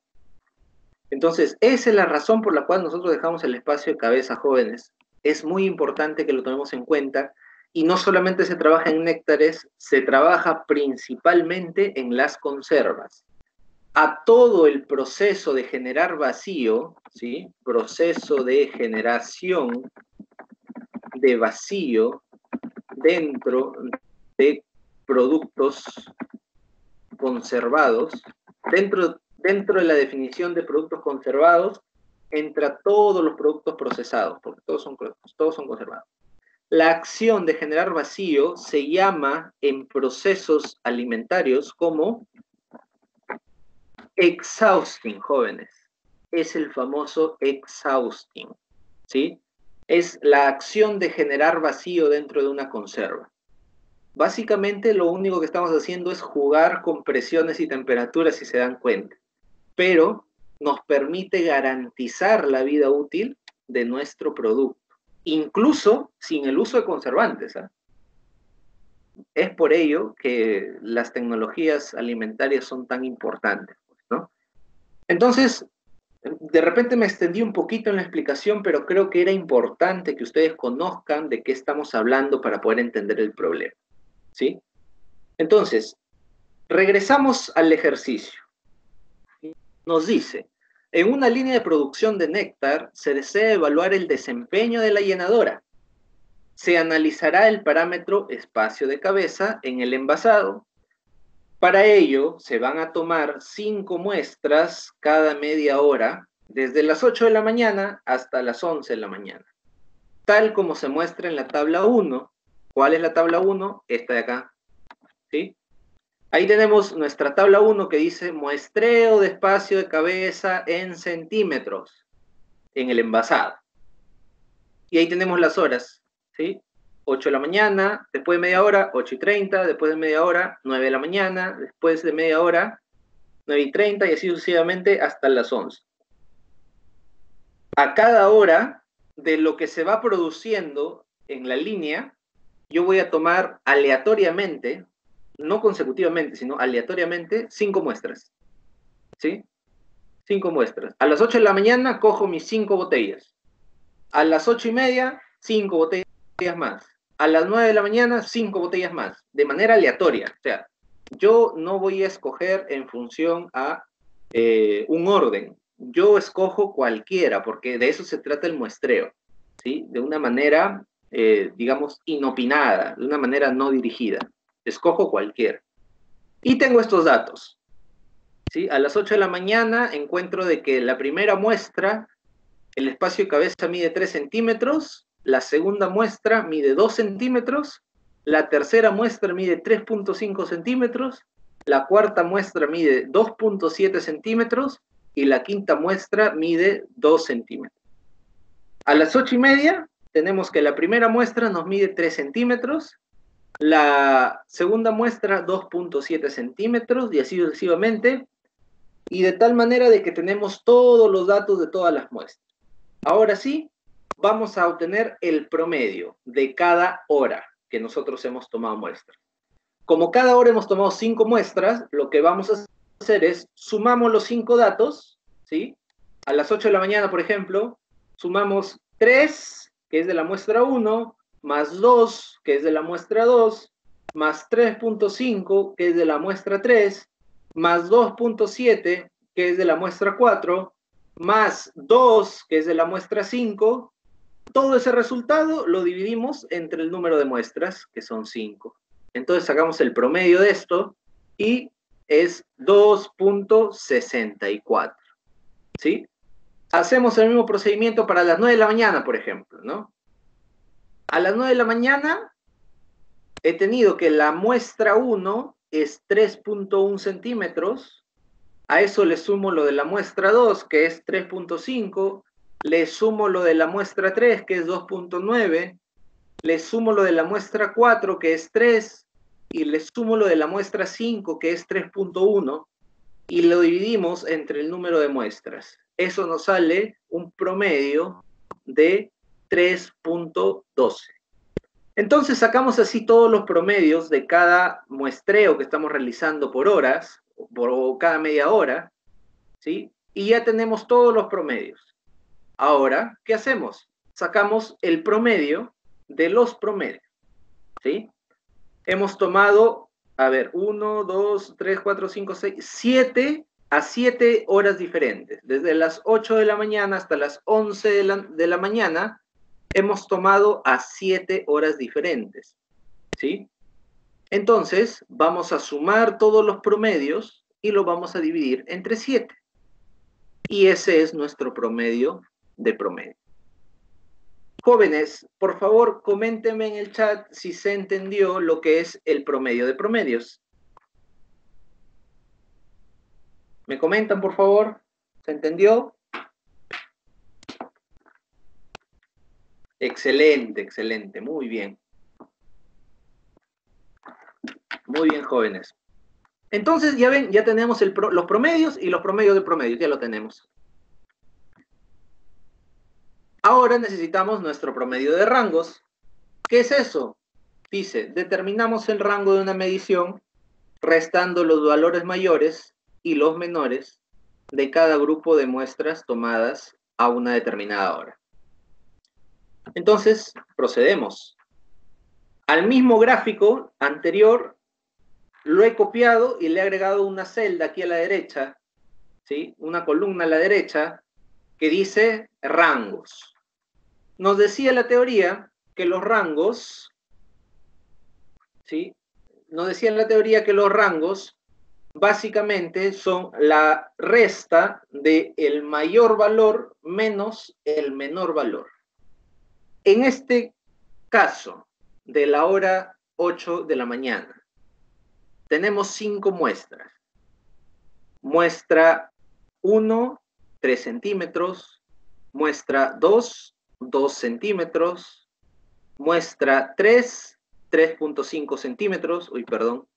Entonces, esa es la razón por la cual nosotros dejamos el espacio de cabeza, jóvenes. Es muy importante que lo tomemos en cuenta. Y no solamente se trabaja en néctares, se trabaja principalmente en las conservas. A todo el proceso de generar vacío, ¿sí? Proceso de generación de vacío dentro de productos conservados, dentro de la definición de productos conservados, entra todos los productos procesados, porque todos son conservados. La acción de generar vacío se llama en procesos alimentarios como exhausting, jóvenes. Es el famoso exhausting, ¿sí? Es la acción de generar vacío dentro de una conserva. Básicamente lo único que estamos haciendo es jugar con presiones y temperaturas, si se dan cuenta. Pero nos permite garantizar la vida útil de nuestro producto, incluso sin el uso de conservantes, ¿eh? Es por ello que las tecnologías alimentarias son tan importantes, ¿no? Entonces, de repente me extendí un poquito en la explicación, pero creo que era importante que ustedes conozcan de qué estamos hablando para poder entender el problema, ¿sí? Entonces, regresamos al ejercicio. Nos dice, en una línea de producción de néctar se desea evaluar el desempeño de la llenadora. Se analizará el parámetro espacio de cabeza en el envasado. Para ello, se van a tomar 5 muestras cada media hora, desde las 8 de la mañana hasta las 11 de la mañana, tal como se muestra en la tabla 1. ¿Cuál es la tabla 1? Esta de acá, ¿sí? Ahí tenemos nuestra tabla 1 que dice muestreo de espacio de cabeza en centímetros en el envasado. Y ahí tenemos las horas, ¿sí? 8 de la mañana, después de media hora, 8:30, después de media hora, 9 de la mañana, después de media hora, 9:30 y así sucesivamente hasta las 11. A cada hora de lo que se va produciendo en la línea, yo voy a tomar aleatoriamente, no consecutivamente, sino aleatoriamente, 5 muestras, ¿sí? 5 muestras. A las 8 de la mañana cojo mis 5 botellas. A las 8:30, 5 botellas más. A las 9 de la mañana, 5 botellas más, de manera aleatoria. O sea, yo no voy a escoger en función a un orden. Yo escojo cualquiera, porque de eso se trata el muestreo, ¿sí? De una manera, digamos, inopinada, de una manera no dirigida. Escojo cualquiera. Y tengo estos datos, ¿sí? A las 8 de la mañana encuentro de que la primera muestra, el espacio de cabeza mide 3 centímetros, la segunda muestra mide 2 centímetros, la tercera muestra mide 3.5 centímetros, la cuarta muestra mide 2.7 centímetros y la quinta muestra mide 2 centímetros. A las 8:30 tenemos que la primera muestra nos mide 3 centímetros, la segunda muestra 2.7 centímetros y así sucesivamente, y de tal manera de que tenemos todos los datos de todas las muestras. Ahora sí, vamos a obtener el promedio de cada hora. que nosotros hemos tomado muestras. Como cada hora hemos tomado 5 muestras, lo que vamos a hacer es, sumamos los 5 datos, ¿sí? A las 8 de la mañana, por ejemplo, sumamos 3, que es de la muestra 1, más 2, que es de la muestra 2, más 3.5, que es de la muestra 3, más 2.7, que es de la muestra 4, más 2, que es de la muestra 5. Todo ese resultado lo dividimos entre el número de muestras, que son 5. Entonces sacamos el promedio de esto y es 2.64. ¿Sí? Hacemos el mismo procedimiento para las 9 de la mañana, por ejemplo, ¿no? A las 9 de la mañana he tenido que la muestra 1 es 3.1 centímetros. A eso le sumo lo de la muestra 2, que es 3.5. Le sumo lo de la muestra 3, que es 2.9. Le sumo lo de la muestra 4, que es 3. Y le sumo lo de la muestra 5, que es 3.1. Y lo dividimos entre el número de muestras. Eso nos sale un promedio de 3.12. Entonces sacamos así todos los promedios de cada muestreo que estamos realizando por horas, por cada media hora, ¿sí? Y ya tenemos todos los promedios. Ahora, ¿qué hacemos? Sacamos el promedio de los promedios, ¿sí? Hemos tomado, a ver, 1, 2, 3, 4, 5, 6, 7 a 7 horas diferentes. Desde las 8 de la mañana hasta las 11 de la mañana, hemos tomado a 7 horas diferentes, ¿sí? Entonces, vamos a sumar todos los promedios y lo vamos a dividir entre 7. Y ese es nuestro promedio de promedio. Jóvenes, por favor, coméntenme en el chat si se entendió lo que es el promedio de promedios. ¿Me comentan, por favor? ¿Se entendió? Excelente, excelente, muy bien. Muy bien, jóvenes. Entonces, ya ven, ya tenemos los promedios y los promedios de promedios, ya lo tenemos. Ahora necesitamos nuestro promedio de rangos. ¿Qué es eso? Dice, determinamos el rango de una medición restando los valores mayores y los menores de cada grupo de muestras tomadas a una determinada hora. Entonces, procedemos. Al mismo gráfico anterior, lo he copiado y le he agregado una celda aquí a la derecha, ¿sí? Una columna a la derecha que dice rangos. Nos decía la teoría que los rangos, ¿sí? Nos decía la teoría que los rangos básicamente son la resta del mayor valor menos el menor valor. En este caso, de la hora 8 de la mañana, tenemos 5 muestras. Muestra 1, 3 centímetros. Muestra 2, 2 centímetros. Muestra 3, 3.5 centímetros. Uy, perdón.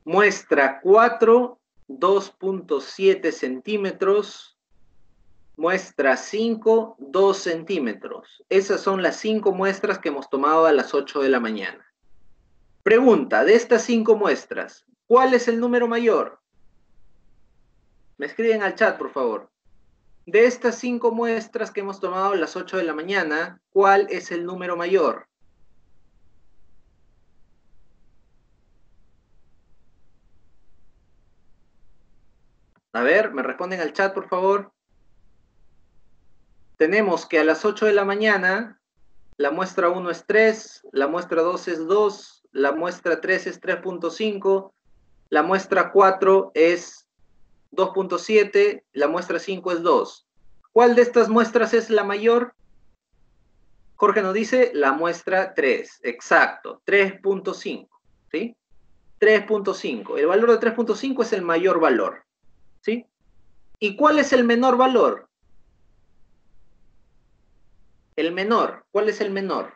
Muestra 4, 2.7 centímetros. Muestra 5, 2 centímetros. Esas son las 5 muestras que hemos tomado a las 8 de la mañana. Pregunta, de estas 5 muestras, ¿cuál es el número mayor? Me escriben al chat, por favor. De estas 5 muestras que hemos tomado a las 8 de la mañana, ¿cuál es el número mayor? A ver, me responden al chat, por favor. Tenemos que a las 8 de la mañana, la muestra 1 es 3, la muestra 2 es 2, la muestra 3 es 3.5, la muestra 4 es 2.7, la muestra 5 es 2. ¿Cuál de estas muestras es la mayor? Jorge nos dice la muestra 3, exacto, 3.5, ¿sí? 3.5, el valor de 3.5 es el mayor valor, ¿sí? ¿Y cuál es el menor valor? El menor, ¿cuál es el menor?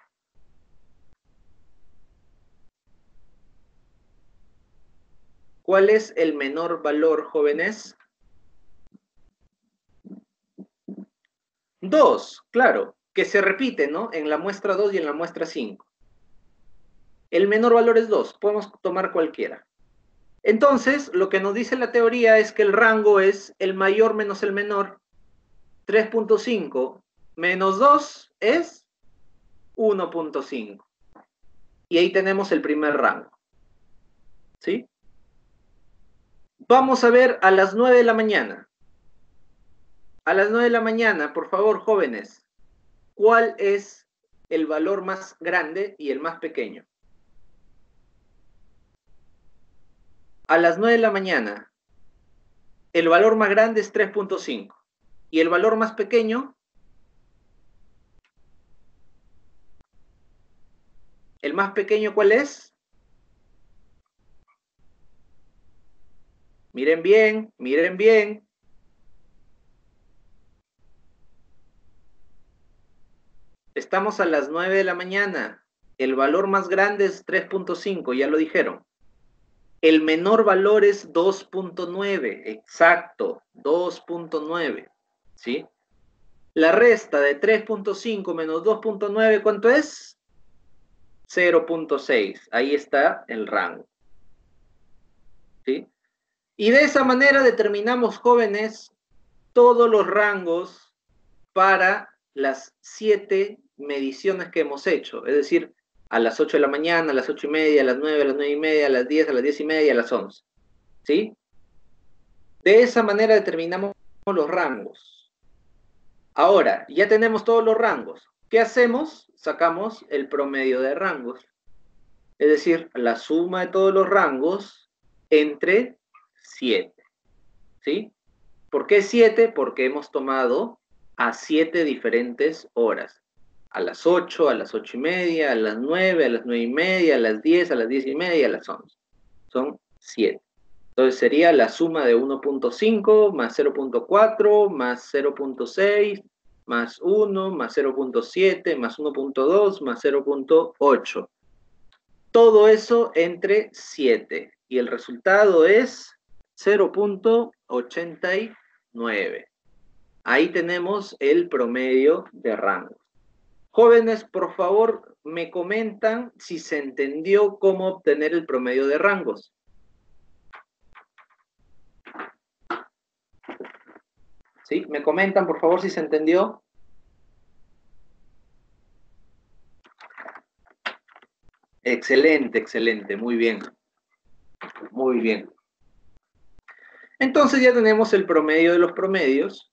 ¿Cuál es el menor valor, jóvenes? 2, claro. que se repite, ¿no? En la muestra 2 y en la muestra 5. El menor valor es 2, podemos tomar cualquiera. Entonces, lo que nos dice la teoría es que el rango es el mayor menos el menor. 3.5 menos 2 es 1.5. Y ahí tenemos el primer rango. ¿Sí? Vamos a ver a las 9 de la mañana. A las 9 de la mañana, por favor, jóvenes, ¿cuál es el valor más grande y el más pequeño? A las 9 de la mañana, el valor más grande es 3.5. ¿Y el valor más pequeño? ¿El más pequeño cuál es? Miren bien, miren bien. Estamos a las 9 de la mañana. El valor más grande es 3.5, ya lo dijeron. El menor valor es 2.9, exacto, 2.9, ¿sí? La resta de 3.5 menos 2.9, ¿cuánto es? 0.6, ahí está el rango, ¿sí? Y de esa manera determinamos, jóvenes, todos los rangos para las 7 mediciones que hemos hecho, es decir, a las 8 de la mañana, a las 8:30, a las 9, a las 9:30, a las 10, a las 10:30 y a las 11, ¿sí? De esa manera determinamos los rangos. Ahora, ya tenemos todos los rangos. ¿Qué hacemos? Sacamos el promedio de rangos. Es decir, la suma de todos los rangos entre 7. ¿Sí? ¿Por qué 7? Porque hemos tomado a 7 diferentes horas. A las 8, a las 8:30, a las 9, a las 9:30, a las 10, a las 10:30 y a las 11. Son 7. Entonces sería la suma de 1.5 más 0.4 más 0.6 más 1 más 0.7 más 1.2 más 0.8. Todo eso entre 7. Y el resultado es 0.89. Ahí tenemos el promedio de rangos. Jóvenes, por favor, me comentan si se entendió cómo obtener el promedio de rangos. ¿Sí? ¿Me comentan, por favor, si se entendió? Excelente, excelente, muy bien. Muy bien. Entonces ya tenemos el promedio de los promedios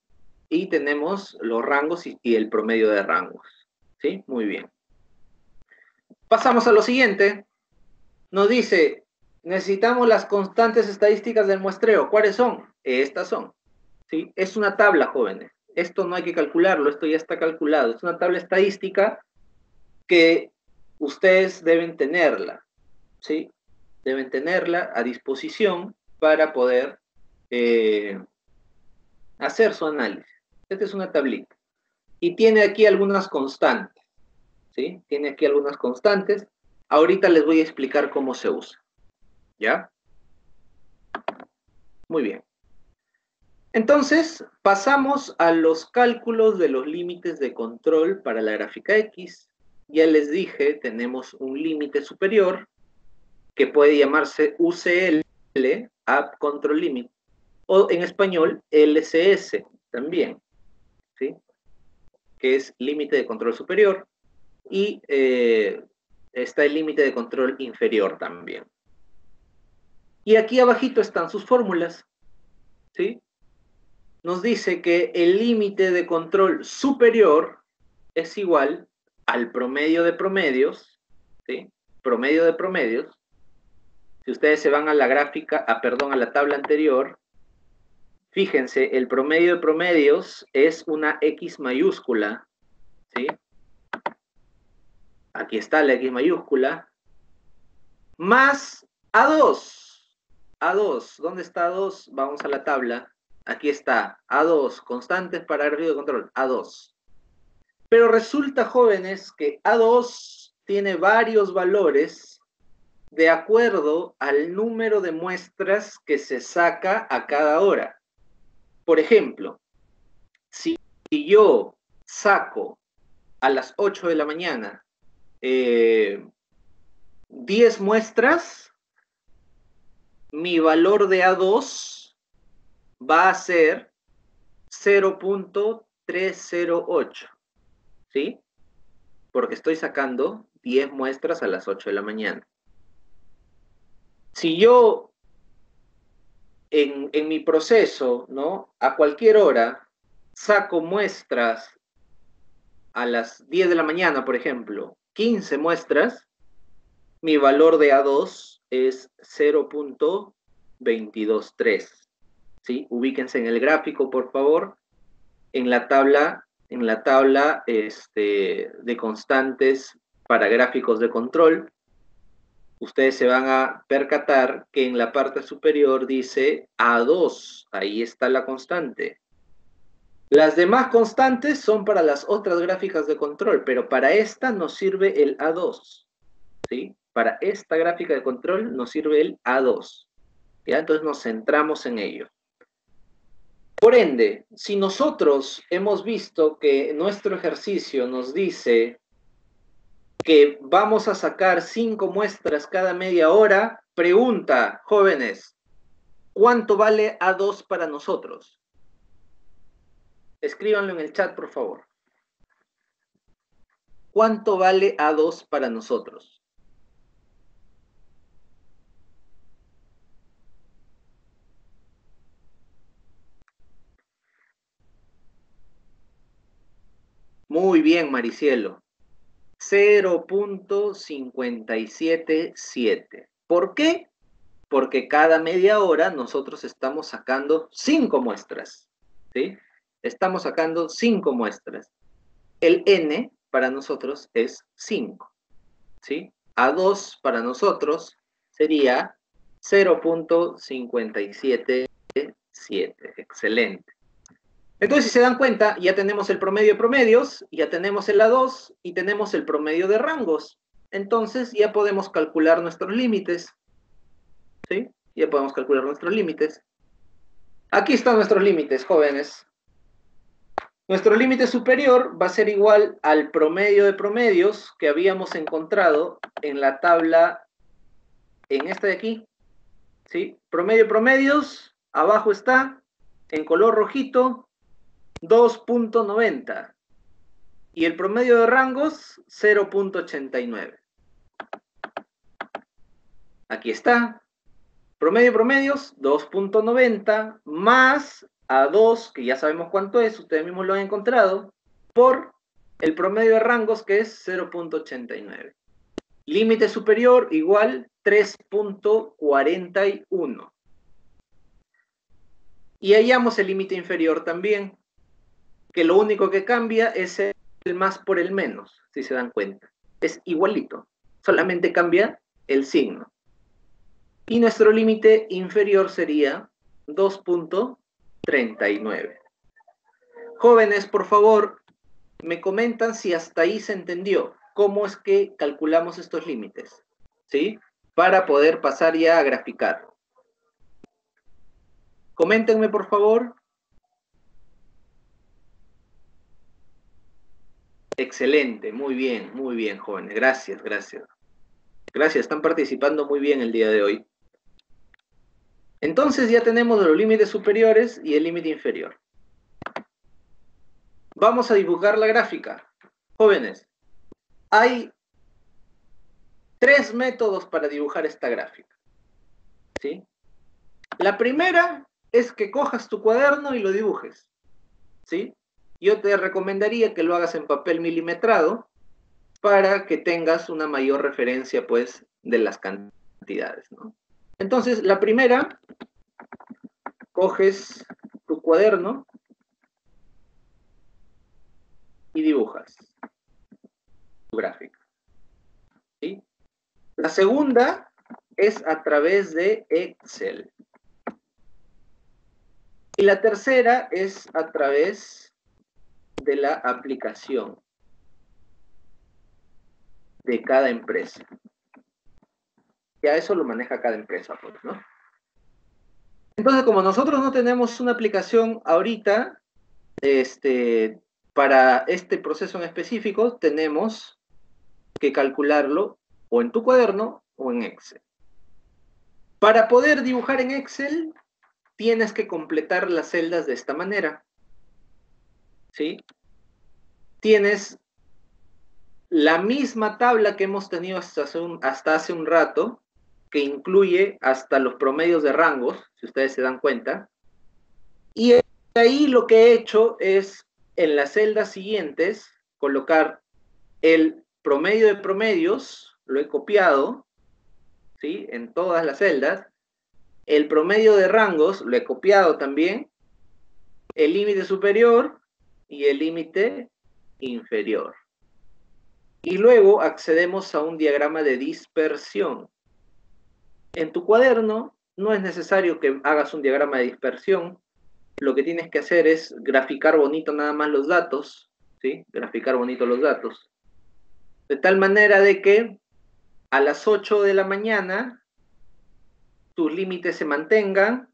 y tenemos los rangos y el promedio de rangos. ¿Sí? Muy bien. Pasamos a lo siguiente. Nos dice, necesitamos las constantes estadísticas del muestreo. ¿Cuáles son? Estas son. ¿Sí? Es una tabla, jóvenes. Esto no hay que calcularlo, esto ya está calculado. Es una tabla estadística que ustedes deben tenerla. ¿Sí? Deben tenerla a disposición para poder hacer su análisis. Esta es una tablita. Y tiene aquí algunas constantes. ¿Sí? Tiene aquí algunas constantes. Ahorita les voy a explicar cómo se usa. ¿Ya? Muy bien. Entonces, pasamos a los cálculos de los límites de control para la gráfica X. Ya les dije, tenemos un límite superior que puede llamarse UCL, Up Control Limit, o en español LCS también, ¿sí? Que es límite de control superior, y está el límite de control inferior también. Y aquí abajito están sus fórmulas, ¿sí? Nos dice que el límite de control superior es igual al promedio de promedios, ¿sí? Promedio de promedios. Si ustedes se van a la gráfica, perdón, a la tabla anterior, fíjense, el promedio de promedios es una X mayúscula, ¿sí? Aquí está la X mayúscula, más A2. A2, ¿dónde está A2? Vamos a la tabla. Aquí está, A2, constantes para gráfico de control, A2. Pero resulta, jóvenes, que A2 tiene varios valores de acuerdo al número de muestras que se saca a cada hora. Por ejemplo, si yo saco a las 8 de la mañana 10 muestras, mi valor de A2 va a ser 0.308, ¿sí? Porque estoy sacando 10 muestras a las 8 de la mañana. Si yo en mi proceso, ¿no? A cualquier hora saco muestras a las 10 de la mañana, por ejemplo, 15 muestras, mi valor de A2 es 0.223, ¿sí? Ubíquense en el gráfico, por favor, en la tabla de constantes para gráficos de control. Ustedes se van a percatar que en la parte superior dice A2, ahí está la constante. Las demás constantes son para las otras gráficas de control, pero para esta nos sirve el A2, ¿sí? Para esta gráfica de control nos sirve el A2, ¿ya? Entonces nos centramos en ello. Por ende, si nosotros hemos visto que nuestro ejercicio nos dice que vamos a sacar 5 muestras cada media hora, pregunta, jóvenes, ¿cuánto vale A2 para nosotros? Escríbanlo en el chat, por favor. ¿Cuánto vale A2 para nosotros? Muy bien, Maricielo. 0.577. ¿Por qué? Porque cada media hora nosotros estamos sacando 5 muestras, ¿sí? Estamos sacando 5 muestras. El n para nosotros es 5, ¿sí? A2 para nosotros sería 0.577. Excelente. Entonces, si se dan cuenta, ya tenemos el promedio de promedios, ya tenemos el A2 y tenemos el promedio de rangos. Entonces, ya podemos calcular nuestros límites, ¿sí? Ya podemos calcular nuestros límites. Aquí están nuestros límites, jóvenes. Nuestro límite superior va a ser igual al promedio de promedios que habíamos encontrado en la tabla, en esta de aquí, ¿sí? Promedio de promedios, abajo está, en color rojito, 2.90. Y el promedio de rangos, 0.89. Aquí está. Promedio de promedios, 2.90 más A2, que ya sabemos cuánto es, ustedes mismos lo han encontrado, por el promedio de rangos, que es 0.89. Límite superior igual 3.41. Y hallamos el límite inferior también, que lo único que cambia es el más por el menos, si se dan cuenta. Es igualito, solamente cambia el signo. Y nuestro límite inferior sería 2.39. Jóvenes, por favor, me comentan si hasta ahí se entendió cómo es que calculamos estos límites, ¿sí? Para poder pasar ya a graficar. Coméntenme, por favor. Excelente, muy bien, jóvenes. Gracias, gracias. Gracias, están participando muy bien el día de hoy. Entonces ya tenemos los límites superiores y el límite inferior. Vamos a dibujar la gráfica. Jóvenes, hay 3 métodos para dibujar esta gráfica, ¿sí? La primera es que cojas tu cuaderno y lo dibujes, ¿sí? Yo te recomendaría que lo hagas en papel milimetrado para que tengas una mayor referencia, pues, de las cantidades, ¿no? Entonces, la primera, coges tu cuaderno y dibujas tu gráfica, ¿sí? La segunda es a través de Excel. Y la tercera es a través de la aplicación de cada empresa. Ya eso lo maneja cada empresa, pues, ¿no? Entonces, como nosotros no tenemos una aplicación ahorita, para este proceso en específico tenemos que calcularlo o en tu cuaderno o en Excel. Para poder dibujar en Excel, tienes que completar las celdas de esta manera. ¿Sí? Tienes la misma tabla que hemos tenido hasta hace un rato, que incluye hasta los promedios de rangos, si ustedes se dan cuenta. Y ahí lo que he hecho es, en las celdas siguientes, colocar el promedio de promedios, lo he copiado, ¿sí? En todas las celdas. El promedio de rangos, lo he copiado también. El límite superior y el límite inferior. Y luego accedemos a un diagrama de dispersión. En tu cuaderno no es necesario que hagas un diagrama de dispersión. Lo que tienes que hacer es graficar bonito nada más los datos, ¿sí? Graficar bonito los datos. De tal manera de que a las 8 de la mañana tus límites se mantengan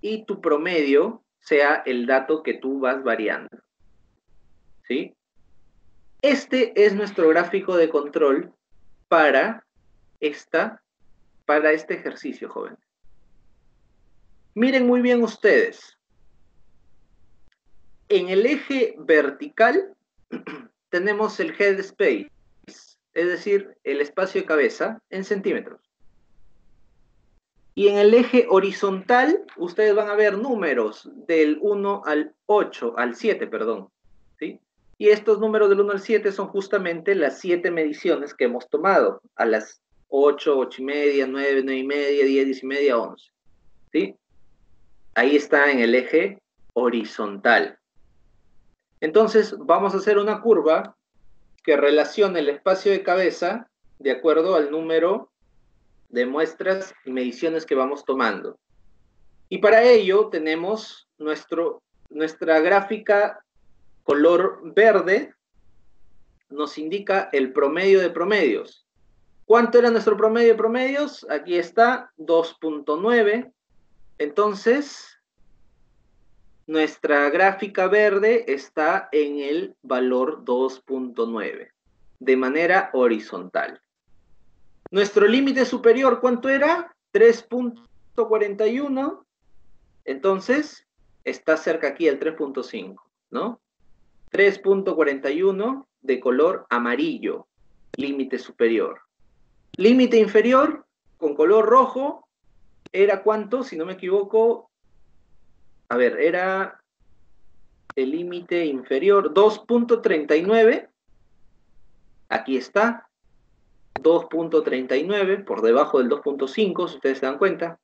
y tu promedio sea el dato que tú vas variando. ¿Sí? Este es nuestro gráfico de control para este ejercicio, jóvenes. Miren muy bien ustedes. En el eje vertical tenemos el head space, es decir, el espacio de cabeza en centímetros. Y en el eje horizontal, ustedes van a ver números del 1 al 8, al 7, perdón. ¿Sí? Y estos números del 1 al 7 son justamente las 7 mediciones que hemos tomado, a las 8, 8 y media, 9, 9 y media, 10, 10 y media, 11. ¿Sí? Ahí está en el eje horizontal. Entonces, vamos a hacer una curva que relacione el espacio de cabeza de acuerdo al número de muestras y mediciones que vamos tomando. Y para ello tenemos nuestra gráfica color verde, nos indica el promedio de promedios. ¿Cuánto era nuestro promedio de promedios? Aquí está, 2.9. Entonces, nuestra gráfica verde está en el valor 2.9, de manera horizontal. Nuestro límite superior, ¿cuánto era? 3.41. Entonces, está cerca aquí el 3.5, ¿no? 3.41 de color amarillo, límite superior. Límite inferior, con color rojo, ¿era cuánto? Si no me equivoco, a ver, era el límite inferior 2.39. Aquí está, 2.39, por debajo del 2.5, si ustedes se dan cuenta.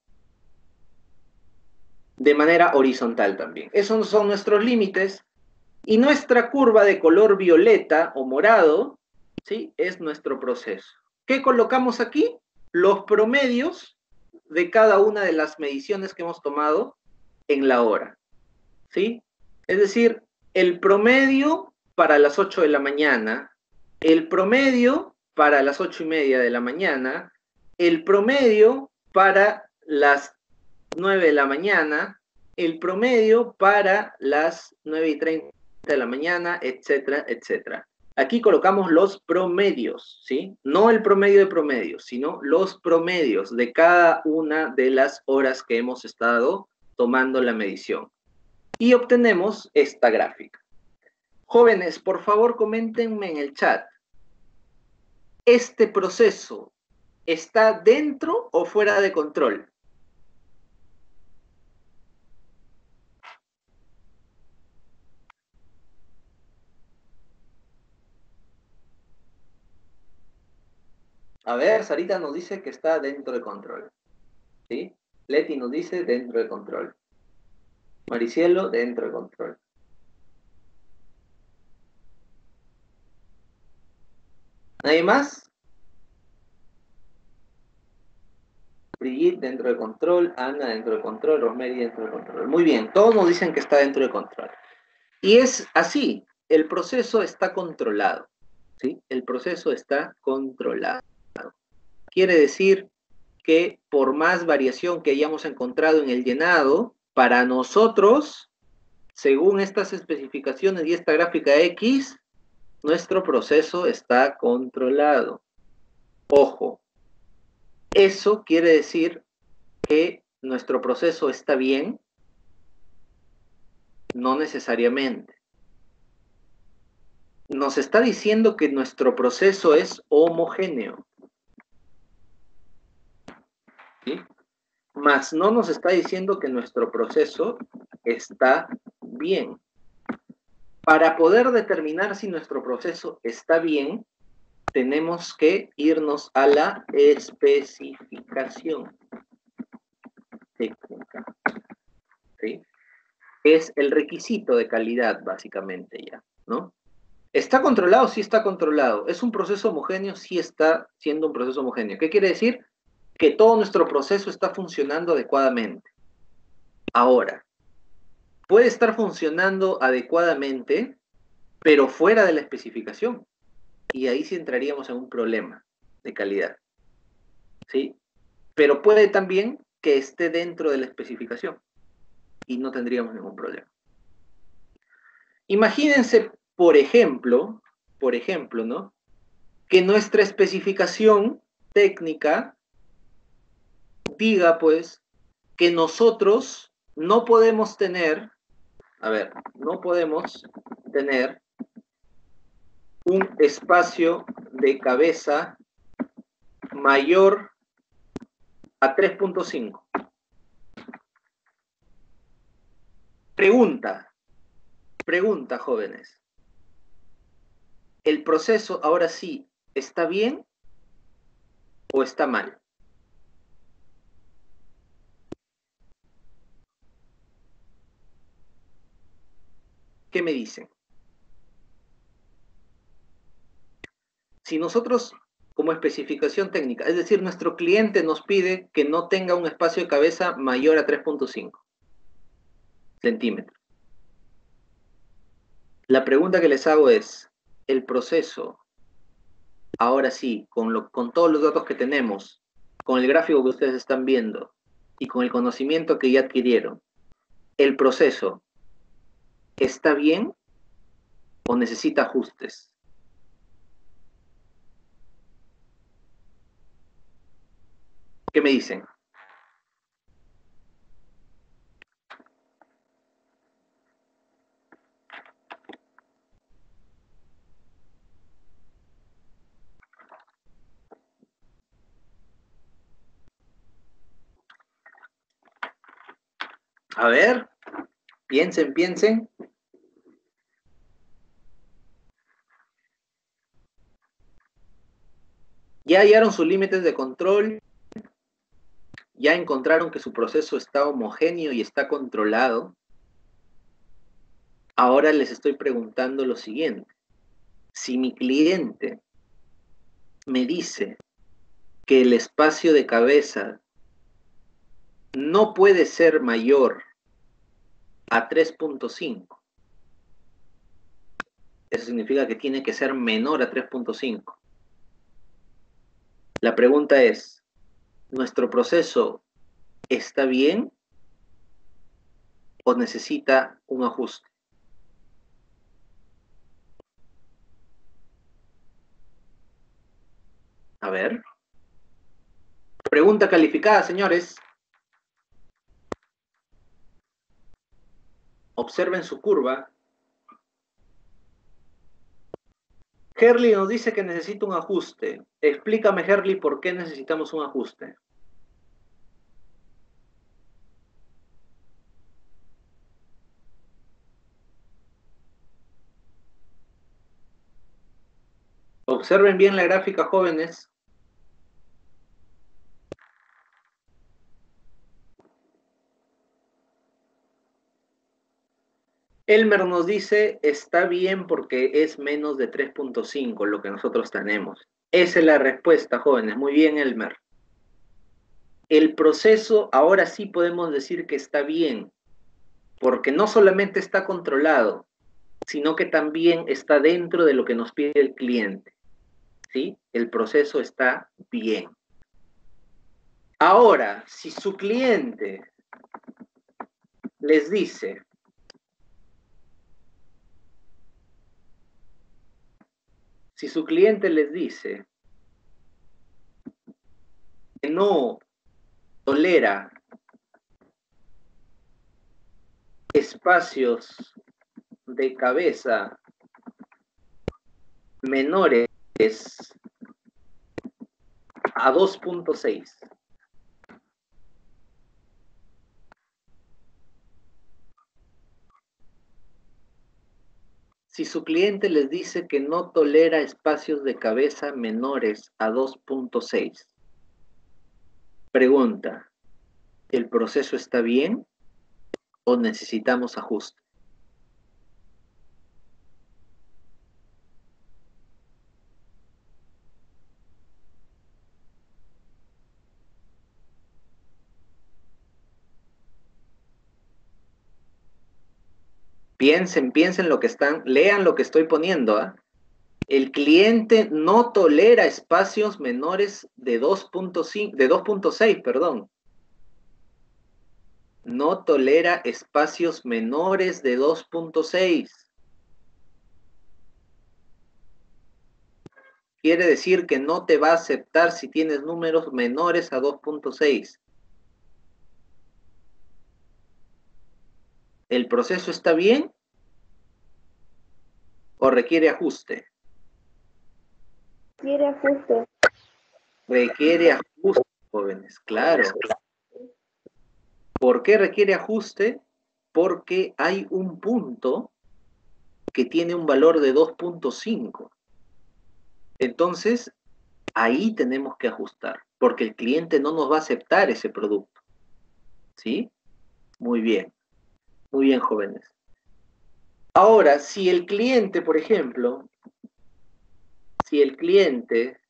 De manera horizontal también. Esos son nuestros límites. Y nuestra curva de color violeta o morado, ¿sí? Es nuestro proceso. ¿Qué colocamos aquí? Los promedios de cada una de las mediciones que hemos tomado en la hora, ¿sí? Es decir, el promedio para las 8 de la mañana, el promedio para las 8 y media de la mañana, el promedio para las 9 de la mañana, el promedio para las 9:30 de la mañana, etcétera, etcétera. Aquí colocamos los promedios, ¿sí? No el promedio de promedios, sino los promedios de cada una de las horas que hemos estado tomando la medición. Y obtenemos esta gráfica. Jóvenes, por favor, coméntenme en el chat. ¿Este proceso está dentro o fuera de control? A ver, Sarita nos dice que está dentro de control. ¿Sí? Leti nos dice dentro de control. Maricielo, dentro de control. ¿Nadie más? Brigitte dentro de control, Ana dentro de control, Rosemary dentro de control. Muy bien, todos nos dicen que está dentro de control. Y es así, el proceso está controlado. ¿Sí? El proceso está controlado. Quiere decir que por más variación que hayamos encontrado en el llenado, para nosotros según estas especificaciones y esta gráfica X, nuestro proceso está controlado. Ojo, eso quiere decir que nuestro proceso está bien, no necesariamente. Nos está diciendo que nuestro proceso es homogéneo, ¿sí? Mas no nos está diciendo que nuestro proceso está bien. Para poder determinar si nuestro proceso está bien, tenemos que irnos a la especificación técnica, ¿sí? Es el requisito de calidad, básicamente, ya, ¿no? ¿Está controlado? Sí está controlado. ¿Es un proceso homogéneo? Sí está siendo un proceso homogéneo. ¿Qué quiere decir? Que todo nuestro proceso está funcionando adecuadamente. Ahora, puede estar funcionando adecuadamente, pero fuera de la especificación. Y ahí sí entraríamos en un problema de calidad, ¿sí? Pero puede también que esté dentro de la especificación y no tendríamos ningún problema. Imagínense, por ejemplo, ¿no? Que nuestra especificación técnica diga, pues, que nosotros no podemos tener, no podemos tener un espacio de cabeza mayor a 3.5. Pregunta, jóvenes. ¿El proceso ahora sí está bien o está mal? ¿Qué me dicen? Si nosotros, como especificación técnica, es decir, nuestro cliente nos pide que no tenga un espacio de cabeza mayor a 3.5 centímetros. La pregunta que les hago es, ¿el proceso, ahora sí, con todos los datos que tenemos, con el gráfico que ustedes están viendo y con el conocimiento que ya adquirieron, el proceso está bien o necesita ajustes? ¿Qué me dicen? A ver, piensen. Ya hallaron sus límites de control, ya encontraron que su proceso está homogéneo y está controlado. Ahora les estoy preguntando lo siguiente. Si mi cliente me dice que el espacio de cabeza no puede ser mayor a 3.5, eso significa que tiene que ser menor a 3.5. La pregunta es, ¿nuestro proceso está bien o necesita un ajuste? A ver. Pregunta calificada, señores. Observen su curva. Herli nos dice que necesita un ajuste. Explícame, Herli, por qué necesitamos un ajuste. Observen bien la gráfica, jóvenes. Elmer nos dice, está bien porque es menos de 3.5 lo que nosotros tenemos. Esa es la respuesta, jóvenes. Muy bien, Elmer. El proceso, ahora sí podemos decir que está bien, porque no solamente está controlado, sino que también está dentro de lo que nos pide el cliente. ¿Sí? El proceso está bien. Ahora, si su cliente les dice Si su cliente les dice que no tolera espacios de cabeza menores a 2.6. Si su cliente les dice que no tolera espacios de cabeza menores a 2.6, pregunta, ¿el proceso está bien o necesitamos ajuste? Piensen lo que están, lean lo que estoy poniendo, ¿eh? El cliente no tolera espacios menores de 2.5, de 2.6, perdón. No tolera espacios menores de 2.6. Quiere decir que no te va a aceptar si tienes números menores a 2.6. ¿El proceso está bien o requiere ajuste? Quiere ajuste. Requiere ajuste, jóvenes, claro. ¿Por qué requiere ajuste? Porque hay un punto que tiene un valor de 2.5. Entonces, ahí tenemos que ajustar, porque el cliente no nos va a aceptar ese producto. ¿Sí? Muy bien, jóvenes. Ahora, si el cliente, por ejemplo, si el cliente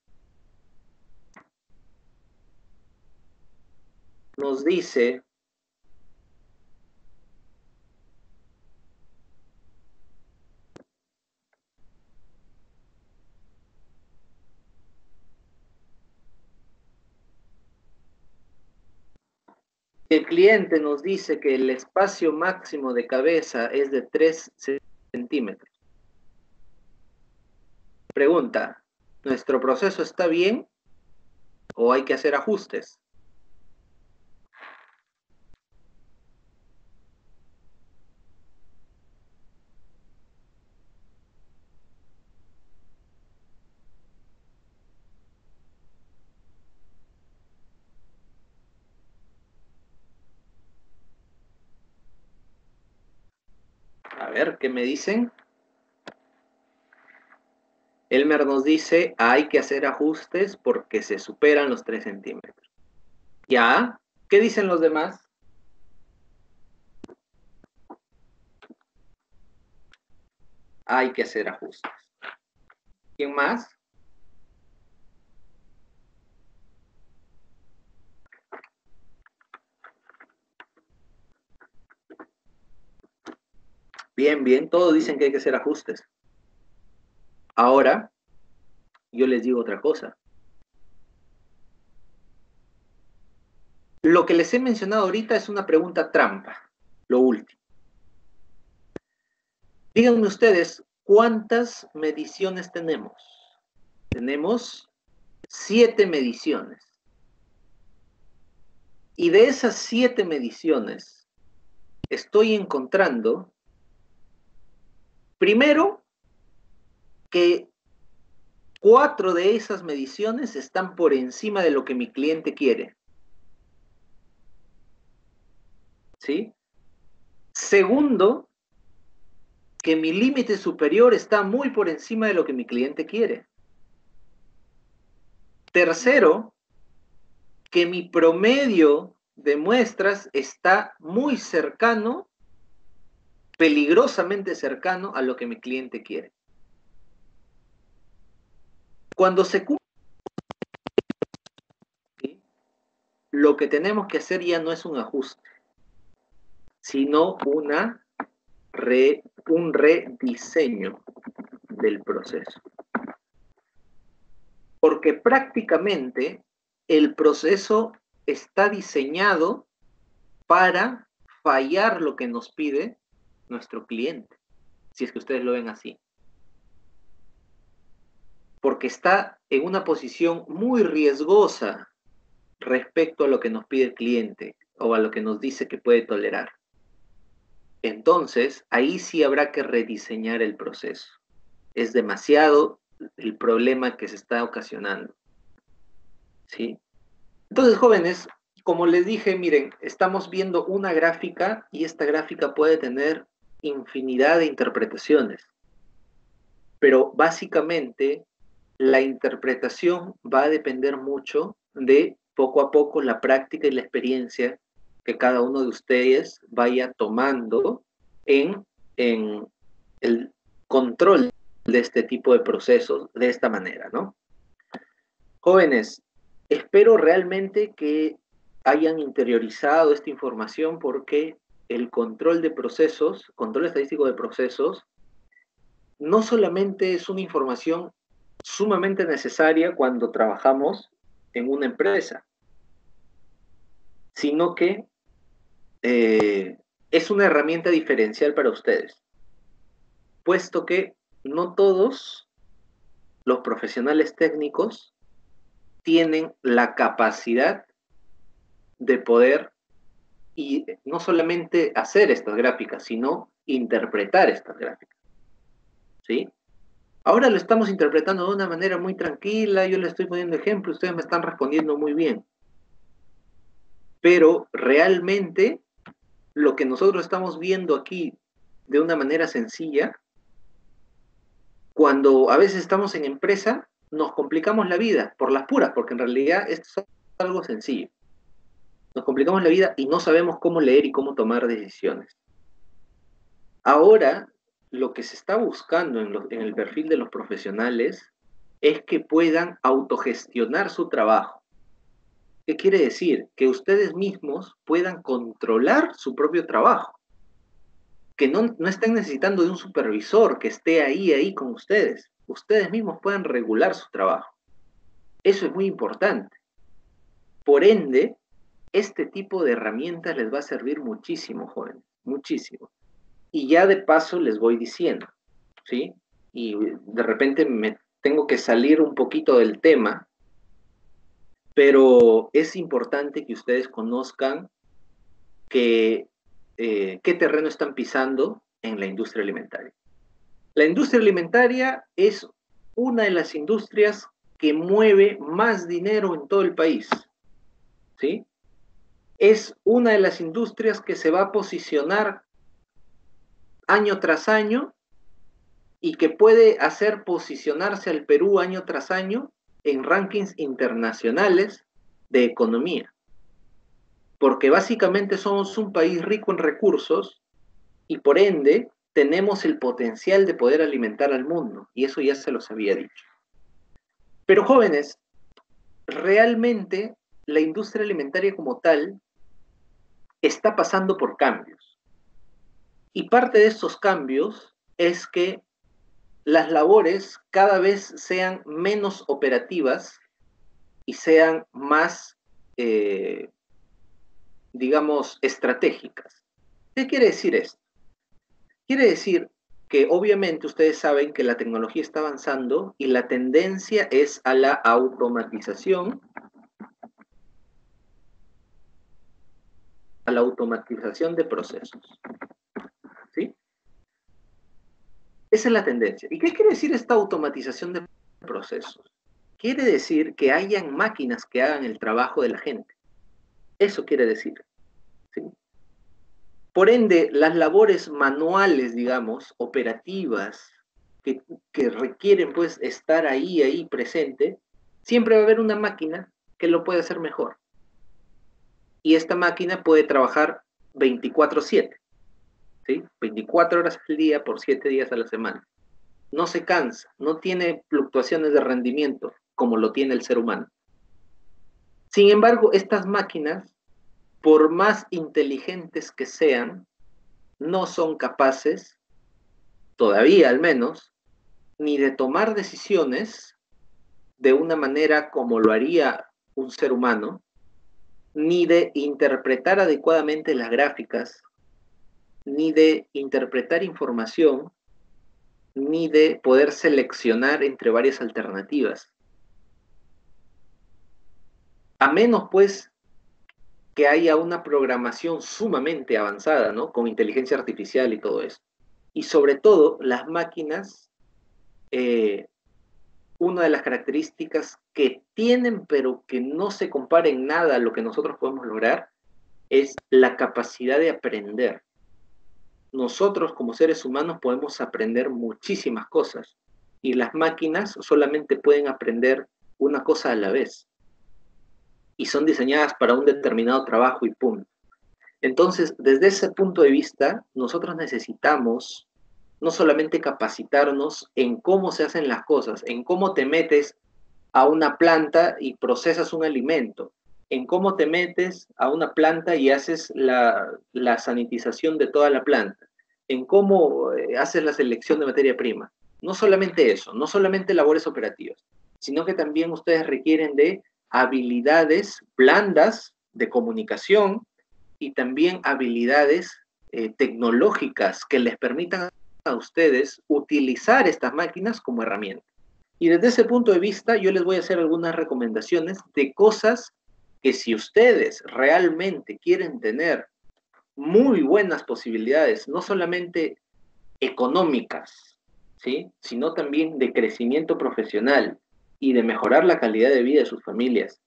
nos dice el cliente nos dice que el espacio máximo de cabeza es de 3 centímetros. Pregunta, ¿nuestro proceso está bien o hay que hacer ajustes? A ver, ¿qué me dicen? Elmer nos dice, hay que hacer ajustes porque se superan los 3 centímetros. ¿Ya? ¿Qué dicen los demás? Hay que hacer ajustes. ¿Quién más? Bien, todos dicen que hay que hacer ajustes. Ahora, yo les digo otra cosa. Lo que les he mencionado ahorita es una pregunta trampa, lo último. Díganme ustedes, ¿cuántas mediciones tenemos? Tenemos 7 mediciones. Y de esas 7 mediciones, estoy encontrando, primero, que 4 de esas mediciones están por encima de lo que mi cliente quiere. ¿Sí? Segundo, que mi límite superior está muy por encima de lo que mi cliente quiere. Tercero, que mi promedio de muestras está muy cercano, peligrosamente cercano a lo que mi cliente quiere. Cuando se cumple, lo que tenemos que hacer ya no es un ajuste, sino un rediseño del proceso. Porque prácticamente el proceso está diseñado para fallar lo que nos pide nuestro cliente, si es que ustedes lo ven así. porque está en una posición muy riesgosa respecto a lo que nos pide el cliente o a lo que nos dice que puede tolerar. Entonces, ahí sí habrá que rediseñar el proceso. Es demasiado el problema que se está ocasionando, ¿sí? Entonces, jóvenes, como les dije, miren, estamos viendo una gráfica y esta gráfica puede tener infinidad de interpretaciones, pero básicamente la interpretación va a depender mucho de poco a poco la práctica y la experiencia que cada uno de ustedes vaya tomando en el control de este tipo de procesos de esta manera, ¿no? Jóvenes, espero realmente que hayan interiorizado esta información porque el control de procesos, control estadístico de procesos, no solamente es una información sumamente necesaria cuando trabajamos en una empresa, sino que es una herramienta diferencial para ustedes, puesto que no todos los profesionales técnicos tienen la capacidad de poder y no solamente hacer estas gráficas, sino interpretar estas gráficas, ¿sí? Ahora lo estamos interpretando de una manera muy tranquila, yo les estoy poniendo ejemplos, ustedes me están respondiendo muy bien, pero realmente lo que nosotros estamos viendo aquí de una manera sencilla, cuando a veces estamos en empresa, nos complicamos la vida por las puras, porque en realidad esto es algo sencillo. Nos complicamos la vida y no sabemos cómo leer y cómo tomar decisiones. Ahora, lo que se está buscando en el perfil de los profesionales es que puedan autogestionar su trabajo. ¿Qué quiere decir? Que ustedes mismos puedan controlar su propio trabajo, que no estén necesitando de un supervisor que esté ahí con ustedes. Ustedes mismos puedan regular su trabajo. Eso es muy importante. Por ende, este tipo de herramientas les va a servir muchísimo, jóvenes, muchísimo. Y ya de paso les voy diciendo, ¿sí? Y de repente me tengo que salir un poquito del tema, pero es importante que ustedes conozcan que, qué terreno están pisando en la industria alimentaria. La industria alimentaria es una de las industrias que mueve más dinero en todo el país, ¿sí? Es una de las industrias que se va a posicionar año tras año y que puede hacer posicionarse al Perú año tras año en rankings internacionales de economía. Porque básicamente somos un país rico en recursos y por ende tenemos el potencial de poder alimentar al mundo. Y eso ya se los había dicho. Pero jóvenes, realmente la industria alimentaria como tal está pasando por cambios. Y parte de estos cambios es que las labores cada vez sean menos operativas y sean más, digamos, estratégicas. ¿Qué quiere decir esto? Quiere decir que obviamente ustedes saben que la tecnología está avanzando y la tendencia es a la automatización de procesos, ¿sí? Esa es la tendencia. ¿Y qué quiere decir esta automatización de procesos? Quiere decir que hayan máquinas que hagan el trabajo de la gente. Eso quiere decir, ¿sí? Por ende, las labores manuales, digamos, operativas, que requieren pues estar ahí presente, siempre va a haber una máquina que lo puede hacer mejor. Y esta máquina puede trabajar 24/7, ¿sí? 24 horas al día por 7 días a la semana. No se cansa, no tiene fluctuaciones de rendimiento como lo tiene el ser humano. Sin embargo, estas máquinas, por más inteligentes que sean, no son capaces, todavía al menos, ni de tomar decisiones de una manera como lo haría un ser humano, ni de interpretar adecuadamente las gráficas, ni de interpretar información, ni de poder seleccionar entre varias alternativas. A menos, pues, que haya una programación sumamente avanzada, ¿no? Con inteligencia artificial y todo eso. Y sobre todo, las máquinas, una de las características que tienen, pero que no se compara en nada a lo que nosotros podemos lograr, es la capacidad de aprender. Nosotros como seres humanos podemos aprender muchísimas cosas y las máquinas solamente pueden aprender una cosa a la vez y son diseñadas para un determinado trabajo y punto. Entonces, desde ese punto de vista, nosotros necesitamos no solamente capacitarnos en cómo se hacen las cosas, en cómo te metes a una planta y procesas un alimento, en cómo te metes a una planta y haces la sanitización de toda la planta, en cómo haces la selección de materia prima. No solamente eso, no solamente labores operativas, sino que también ustedes requieren de habilidades blandas de comunicación y también habilidades tecnológicas que les permitan a ustedes utilizar estas máquinas como herramienta. Y desde ese punto de vista, yo les voy a hacer algunas recomendaciones de cosas que si ustedes realmente quieren tener muy buenas posibilidades, no solamente económicas, ¿sí? Sino también de crecimiento profesional y de mejorar la calidad de vida de sus familias,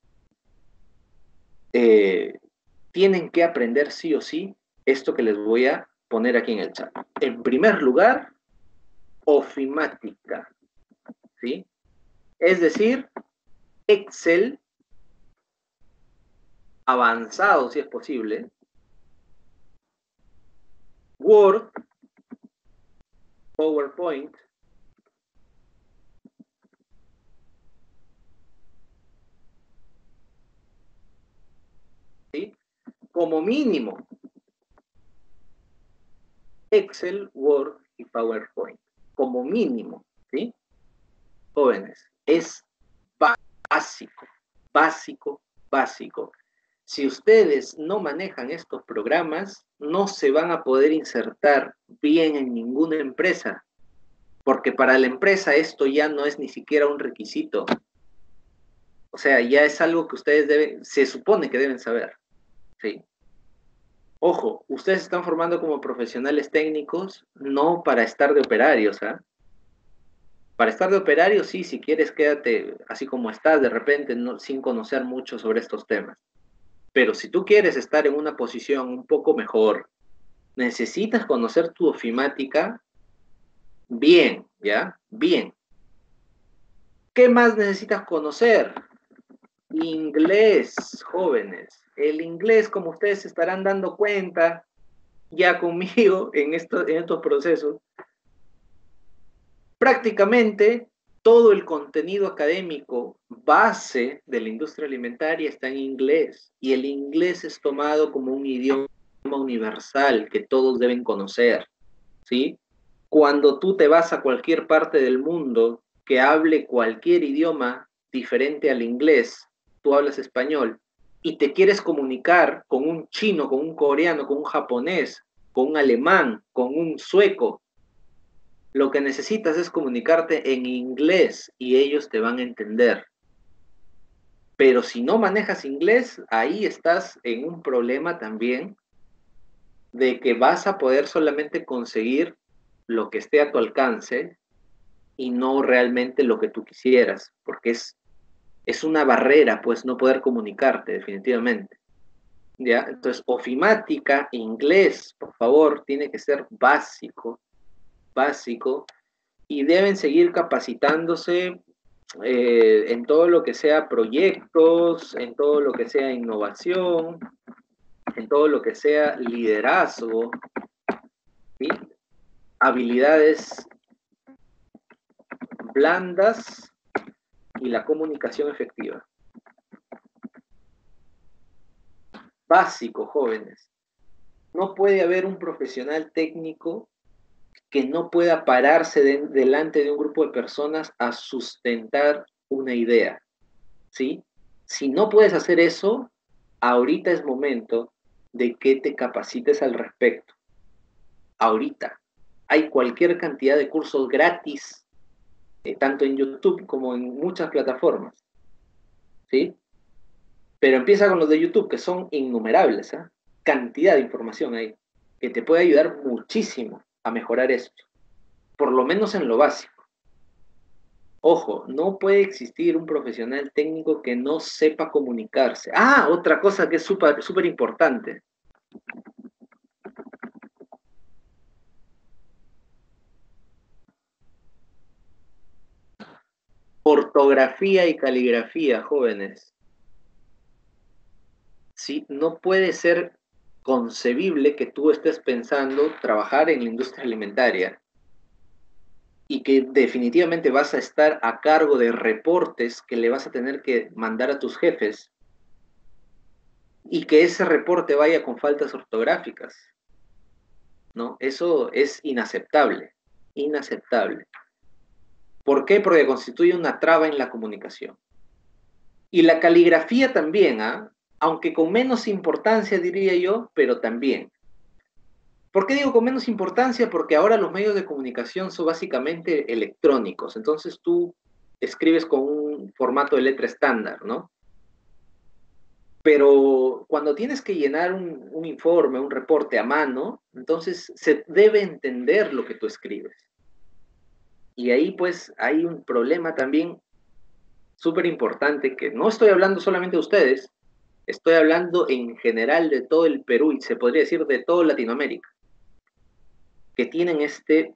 tienen que aprender sí o sí esto que les voy a poner aquí en el chat. En primer lugar, ofimática, ¿sí? Es decir, Excel avanzado si es posible, Word, PowerPoint, ¿sí? Como mínimo, Excel, Word y PowerPoint. Como mínimo, ¿sí? Jóvenes, es básico, básico, básico. Si ustedes no manejan estos programas, no se van a poder insertar bien en ninguna empresa, porque para la empresa esto ya no es ni siquiera un requisito. O sea, ya es algo que ustedes deben, se supone que deben saber. Sí. Ojo, ustedes están formando como profesionales técnicos, no para estar de operarios, ¿ah? Para estar de operario, sí, si quieres quédate así como estás, de repente, no, sin conocer mucho sobre estos temas. Pero si tú quieres estar en una posición un poco mejor, necesitas conocer tu ofimática bien, ¿ya? Bien. ¿Qué más necesitas conocer? Inglés, jóvenes. El inglés, como ustedes se estarán dando cuenta ya conmigo en estos procesos, prácticamente todo el contenido académico base de la industria alimentaria está en inglés y el inglés es tomado como un idioma universal que todos deben conocer, ¿sí? Cuando tú te vas a cualquier parte del mundo que hable cualquier idioma diferente al inglés, tú hablas español y te quieres comunicar con un chino, con un coreano, con un japonés, con un alemán, con un sueco, lo que necesitas es comunicarte en inglés y ellos te van a entender. Pero si no manejas inglés, ahí estás en un problema también de que vas a poder solamente conseguir lo que esté a tu alcance y no realmente lo que tú quisieras, porque es una barrera, pues, no poder comunicarte definitivamente. ¿Ya? Entonces, ofimática, inglés, por favor, tiene que ser básico, básico, y deben seguir capacitándose en todo lo que sea proyectos, en todo lo que sea innovación, en todo lo que sea liderazgo, ¿sí? Habilidades blandas y la comunicación efectiva. Básico, jóvenes. No puede haber un profesional técnico que no pueda pararse delante de un grupo de personas a sustentar una idea, ¿sí? Si no puedes hacer eso, ahorita es momento de que te capacites al respecto. Ahorita. Hay cualquier cantidad de cursos gratis, tanto en YouTube como en muchas plataformas, ¿sí? Pero empieza con los de YouTube, que son innumerables, ¿eh? Cantidad de información ahí, que te puede ayudar muchísimo a mejorar esto, por lo menos en lo básico. Ojo, no puede existir un profesional técnico que no sepa comunicarse. Ah, otra cosa que es súper importante. Ortografía y caligrafía, jóvenes. ¿Sí? No puede ser concebible que tú estés pensando trabajar en la industria alimentaria y que definitivamente vas a estar a cargo de reportes que le vas a tener que mandar a tus jefes y que ese reporte vaya con faltas ortográficas, ¿no? Eso es inaceptable, inaceptable. ¿Por qué? Porque constituye una traba en la comunicación. Y la caligrafía también, ¿ah? Aunque con menos importancia, diría yo, pero también. ¿Por qué digo con menos importancia? Porque ahora los medios de comunicación son básicamente electrónicos. Entonces tú escribes con un formato de letra estándar, ¿no? Pero cuando tienes que llenar un informe, un reporte a mano, entonces se debe entender lo que tú escribes. Y ahí pues hay un problema también súper importante que no estoy hablando solamente de ustedes, estoy hablando en general de todo el Perú y se podría decir de toda Latinoamérica, que tienen este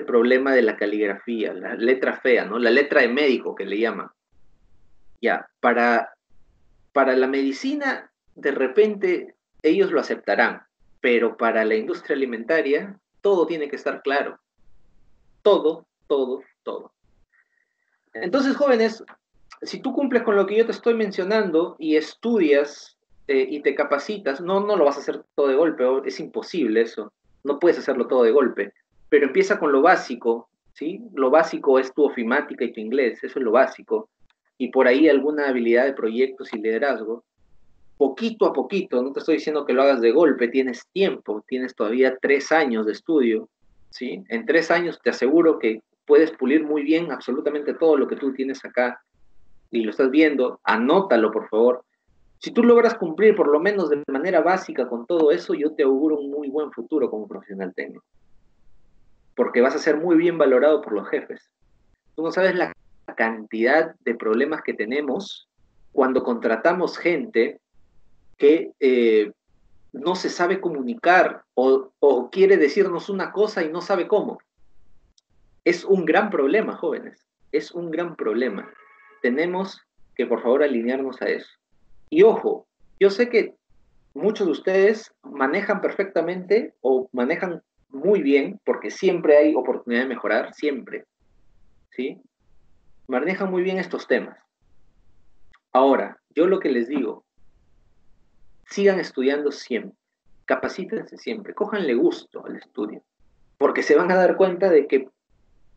problema de la caligrafía, la letra fea, ¿no? La letra de médico que le llaman. Ya, para la medicina, de repente ellos lo aceptarán, pero para la industria alimentaria, todo tiene que estar claro. Todo, todo, todo. Entonces, jóvenes, si tú cumples con lo que yo te estoy mencionando y estudias y te capacitas, no lo vas a hacer todo de golpe, es imposible eso, no puedes hacerlo todo de golpe, pero empieza con lo básico, ¿sí? Lo básico es tu ofimática y tu inglés, eso es lo básico, y por ahí alguna habilidad de proyectos y liderazgo, poquito a poquito, no te estoy diciendo que lo hagas de golpe, tienes tiempo, tienes todavía 3 años de estudio, ¿sí? En 3 años te aseguro que puedes pulir muy bien absolutamente todo lo que tú tienes acá y lo estás viendo, anótalo por favor. Si tú logras cumplir por lo menos de manera básica con todo eso, yo te auguro un muy buen futuro como profesional técnico, porque vas a ser muy bien valorado por los jefes. Tú no sabes la cantidad de problemas que tenemos cuando contratamos gente que no se sabe comunicar o quiere decirnos una cosa y no sabe cómo. Es un gran problema, jóvenes. Es un gran problema. Tenemos que, por favor, alinearnos a eso. Y ojo, yo sé que muchos de ustedes manejan perfectamente o manejan muy bien, porque siempre hay oportunidad de mejorar, siempre, ¿sí? Manejan muy bien estos temas. Ahora, yo lo que les digo, sigan estudiando siempre, capacítense siempre, cójanle gusto al estudio, porque se van a dar cuenta de que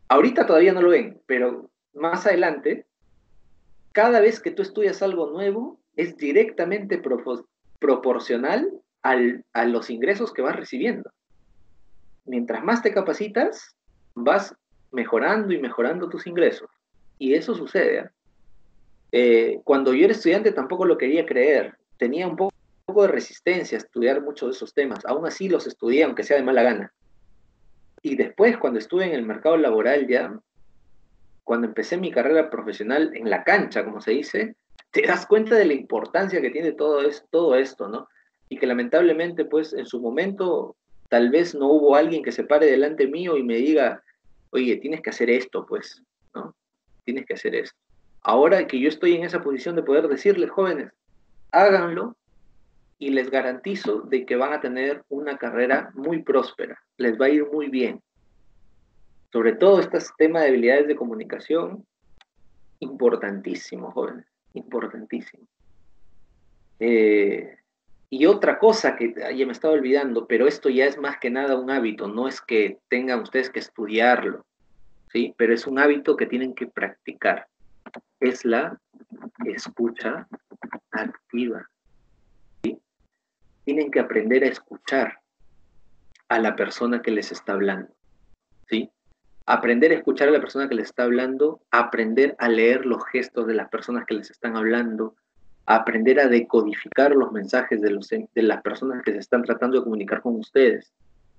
ahorita todavía no lo ven, pero más adelante, cada vez que tú estudias algo nuevo, es directamente proporcional a los ingresos que vas recibiendo. Mientras más te capacitas, vas mejorando y mejorando tus ingresos. Y eso sucede. Cuando yo era estudiante tampoco lo quería creer. Tenía un poco de resistencia a estudiar muchos de esos temas. Aún así los estudié, aunque sea de mala gana. Y después, cuando estuve en el mercado laboral ya, cuando empecé mi carrera profesional en la cancha, como se dice, te das cuenta de la importancia que tiene todo esto, ¿no? Y que lamentablemente, pues, en su momento, tal vez no hubo alguien que se pare delante mío y me diga, oye, tienes que hacer esto, pues, ¿no? Tienes que hacer esto. Ahora que yo estoy en esa posición de poder decirles, jóvenes, háganlo y les garantizo de que van a tener una carrera muy próspera, les va a ir muy bien. Sobre todo este tema de habilidades de comunicación, importantísimo, jóvenes, importantísimo. Y otra cosa que ya me estaba olvidando, pero esto ya es más que nada un hábito, no es que tengan ustedes que estudiarlo, ¿sí? Pero es un hábito que tienen que practicar. Es la escucha activa. Tienen que aprender a escuchar a la persona que les está hablando. ¿sí? Aprender a escuchar a la persona que les está hablando, aprender a leer los gestos de las personas que les están hablando, aprender a decodificar los mensajes de las personas que se están tratando de comunicar con ustedes,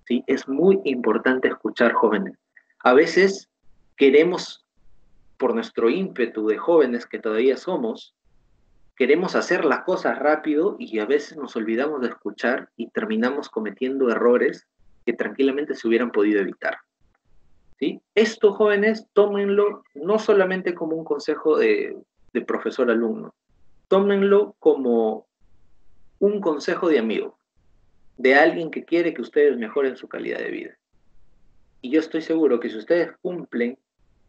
¿sí? Es muy importante escuchar, jóvenes. A veces queremos, por nuestro ímpetu de jóvenes que todavía somos, queremos hacer las cosas rápido y a veces nos olvidamos de escuchar y terminamos cometiendo errores que tranquilamente se hubieran podido evitar. ¿Sí? Esto, jóvenes, tómenlo no solamente como un consejo de profesor-alumno, tómenlo como un consejo de amigo, de alguien que quiere que ustedes mejoren su calidad de vida. Y yo estoy seguro que si ustedes cumplen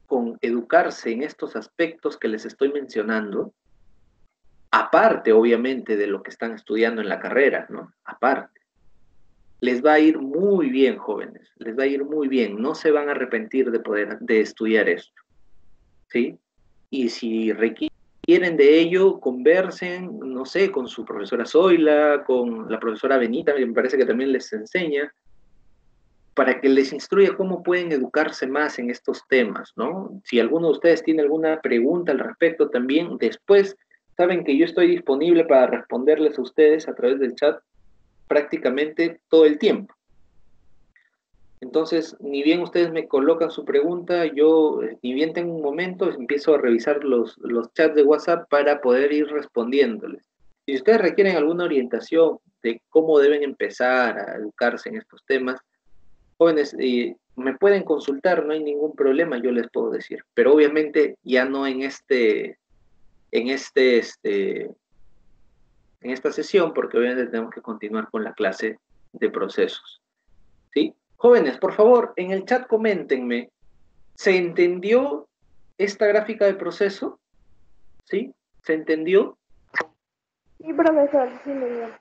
con educarse en estos aspectos que les estoy mencionando, aparte, obviamente, de lo que están estudiando en la carrera, ¿no? Aparte, les va a ir muy bien, jóvenes, les va a ir muy bien, no se van a arrepentir de estudiar esto, ¿sí? Y si requieren de ello, conversen, no sé, con su profesora Zoila, con la profesora Benita, que me parece que también les enseña, para que les instruya cómo pueden educarse más en estos temas, ¿no? Si alguno de ustedes tiene alguna pregunta al respecto también, después saben que yo estoy disponible para responderles a ustedes a través del chat prácticamente todo el tiempo. Entonces, ni bien ustedes me colocan su pregunta, yo, ni bien tengo un momento, empiezo a revisar los chats de WhatsApp para poder ir respondiéndoles. Si ustedes requieren alguna orientación de cómo deben empezar a educarse en estos temas, jóvenes, me pueden consultar, no hay ningún problema, yo les puedo decir. Pero obviamente ya no en en esta sesión, porque obviamente tenemos que continuar con la clase de procesos. ¿Sí? Jóvenes, por favor, en el chat coméntenme, ¿se entendió esta gráfica de proceso? ¿Sí? ¿Se entendió? Sí, profesor, sí, muy bien.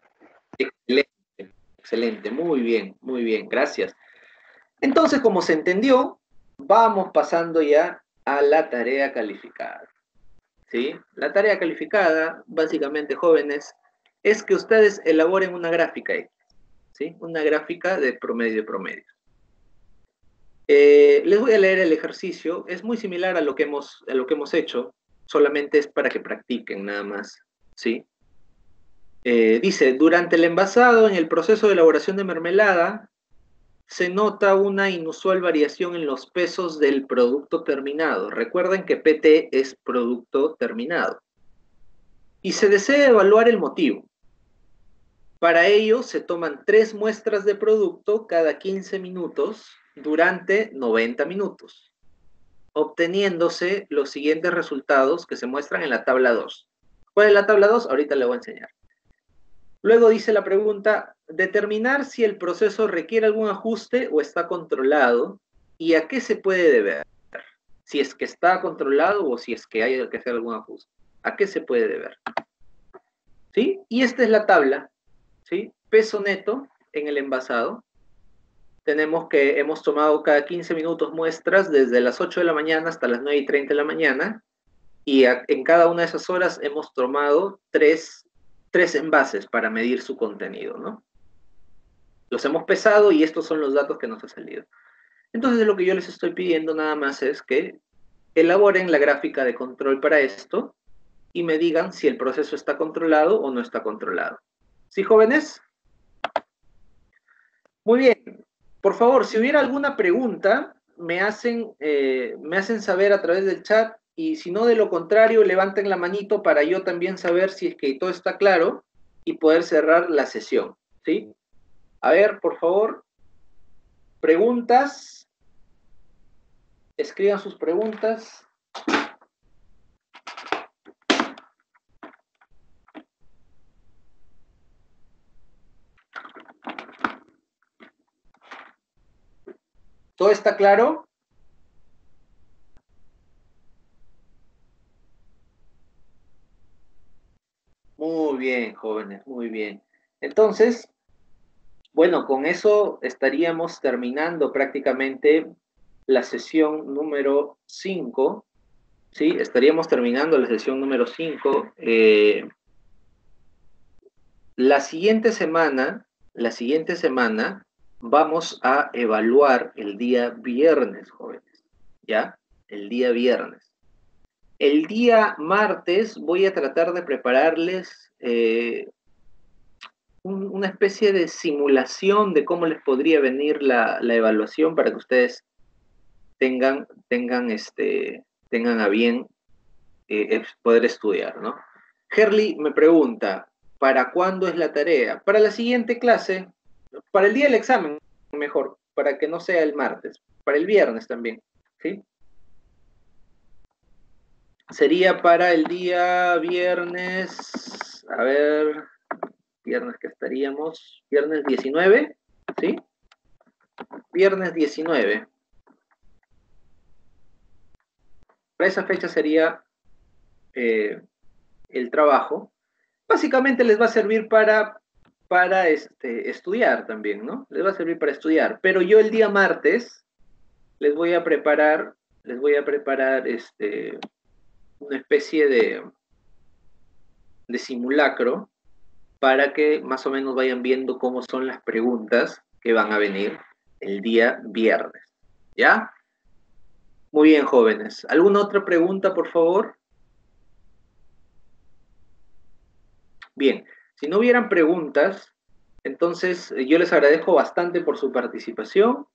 Excelente, excelente, muy bien, gracias. Entonces, como se entendió, vamos pasando ya a la tarea calificada. ¿Sí? La tarea calificada, básicamente, jóvenes, es que ustedes elaboren una gráfica X, ¿sí? Una gráfica de promedio. Les voy a leer el ejercicio, es muy similar a lo que hemos hecho, solamente es para que practiquen nada más, ¿sí? Dice, durante el envasado, en el proceso de elaboración de mermelada, se nota una inusual variación en los pesos del producto terminado. Recuerden que PT es producto terminado. Y se desea evaluar el motivo. Para ello, se toman 3 muestras de producto cada 15 minutos durante 90 minutos, obteniéndose los siguientes resultados que se muestran en la tabla 2. ¿Cuál es la tabla 2? Ahorita le voy a enseñar. Luego dice la pregunta, determinar si el proceso requiere algún ajuste o está controlado y a qué se puede deber. Si es que está controlado o si es que hay que hacer algún ajuste. ¿A qué se puede deber? ¿Sí? Y esta es la tabla, ¿sí? Peso neto en el envasado. Tenemos que hemos tomado cada 15 minutos muestras desde las 8 de la mañana hasta las 9:30 de la mañana y en cada una de esas horas hemos tomado tres envases para medir su contenido, ¿no? Los hemos pesado y estos son los datos que nos han salido. Entonces lo que yo les estoy pidiendo nada más es que elaboren la gráfica de control para esto y me digan si el proceso está controlado o no está controlado. ¿Sí, jóvenes? Muy bien. Por favor, si hubiera alguna pregunta, me hacen saber a través del chat y si no, de lo contrario, levanten la manito para yo también saber si es que todo está claro y poder cerrar la sesión, ¿sí? A ver, por favor, preguntas. Escriban sus preguntas. ¿Todo está claro? Muy bien, jóvenes, muy bien. Entonces, bueno, con eso estaríamos terminando prácticamente la sesión número 5, ¿sí? Estaríamos terminando la sesión número 5. La siguiente semana vamos a evaluar el día viernes, jóvenes, ¿ya? El día viernes. El día martes voy a tratar de prepararles una especie de simulación de cómo les podría venir la evaluación para que ustedes tengan a bien poder estudiar, ¿no? Herly me pregunta, ¿para cuándo es la tarea? Para la siguiente clase, para el día del examen, mejor, para que no sea el martes, para el viernes también, ¿sí? Sería para el día viernes, a ver, viernes que estaríamos, viernes 19, ¿sí? Viernes 19. Para esa fecha sería el trabajo. Básicamente les va a servir para estudiar también, ¿no? Les va a servir para estudiar. Pero yo el día martes les voy a preparar una especie de simulacro para que más o menos vayan viendo cómo son las preguntas que van a venir el día viernes. ¿Ya? Muy bien, jóvenes. ¿Alguna otra pregunta, por favor? Bien, si no hubieran preguntas, entonces yo les agradezco bastante por su participación.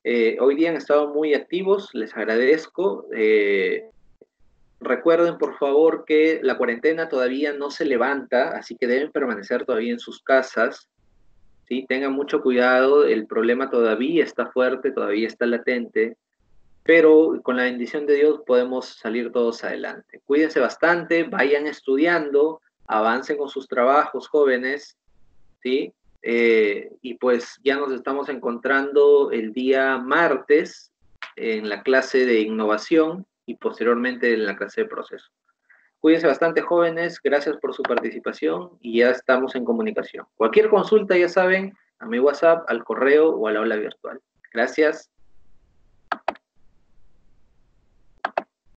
Hoy día han estado muy activos, les agradezco. Recuerden, por favor, que la cuarentena todavía no se levanta, así que deben permanecer todavía en sus casas. ¿Sí? Tengan mucho cuidado, el problema todavía está fuerte, todavía está latente, pero con la bendición de Dios podemos salir todos adelante. Cuídense bastante, vayan estudiando, avancen con sus trabajos, jóvenes, ¿sí? Y pues ya nos estamos encontrando el día martes en la clase de innovación y posteriormente en la clase de proceso. Cuídense bastante, jóvenes, gracias por su participación y ya estamos en comunicación. Cualquier consulta, ya saben, a mi WhatsApp, al correo o a la aula virtual. Gracias.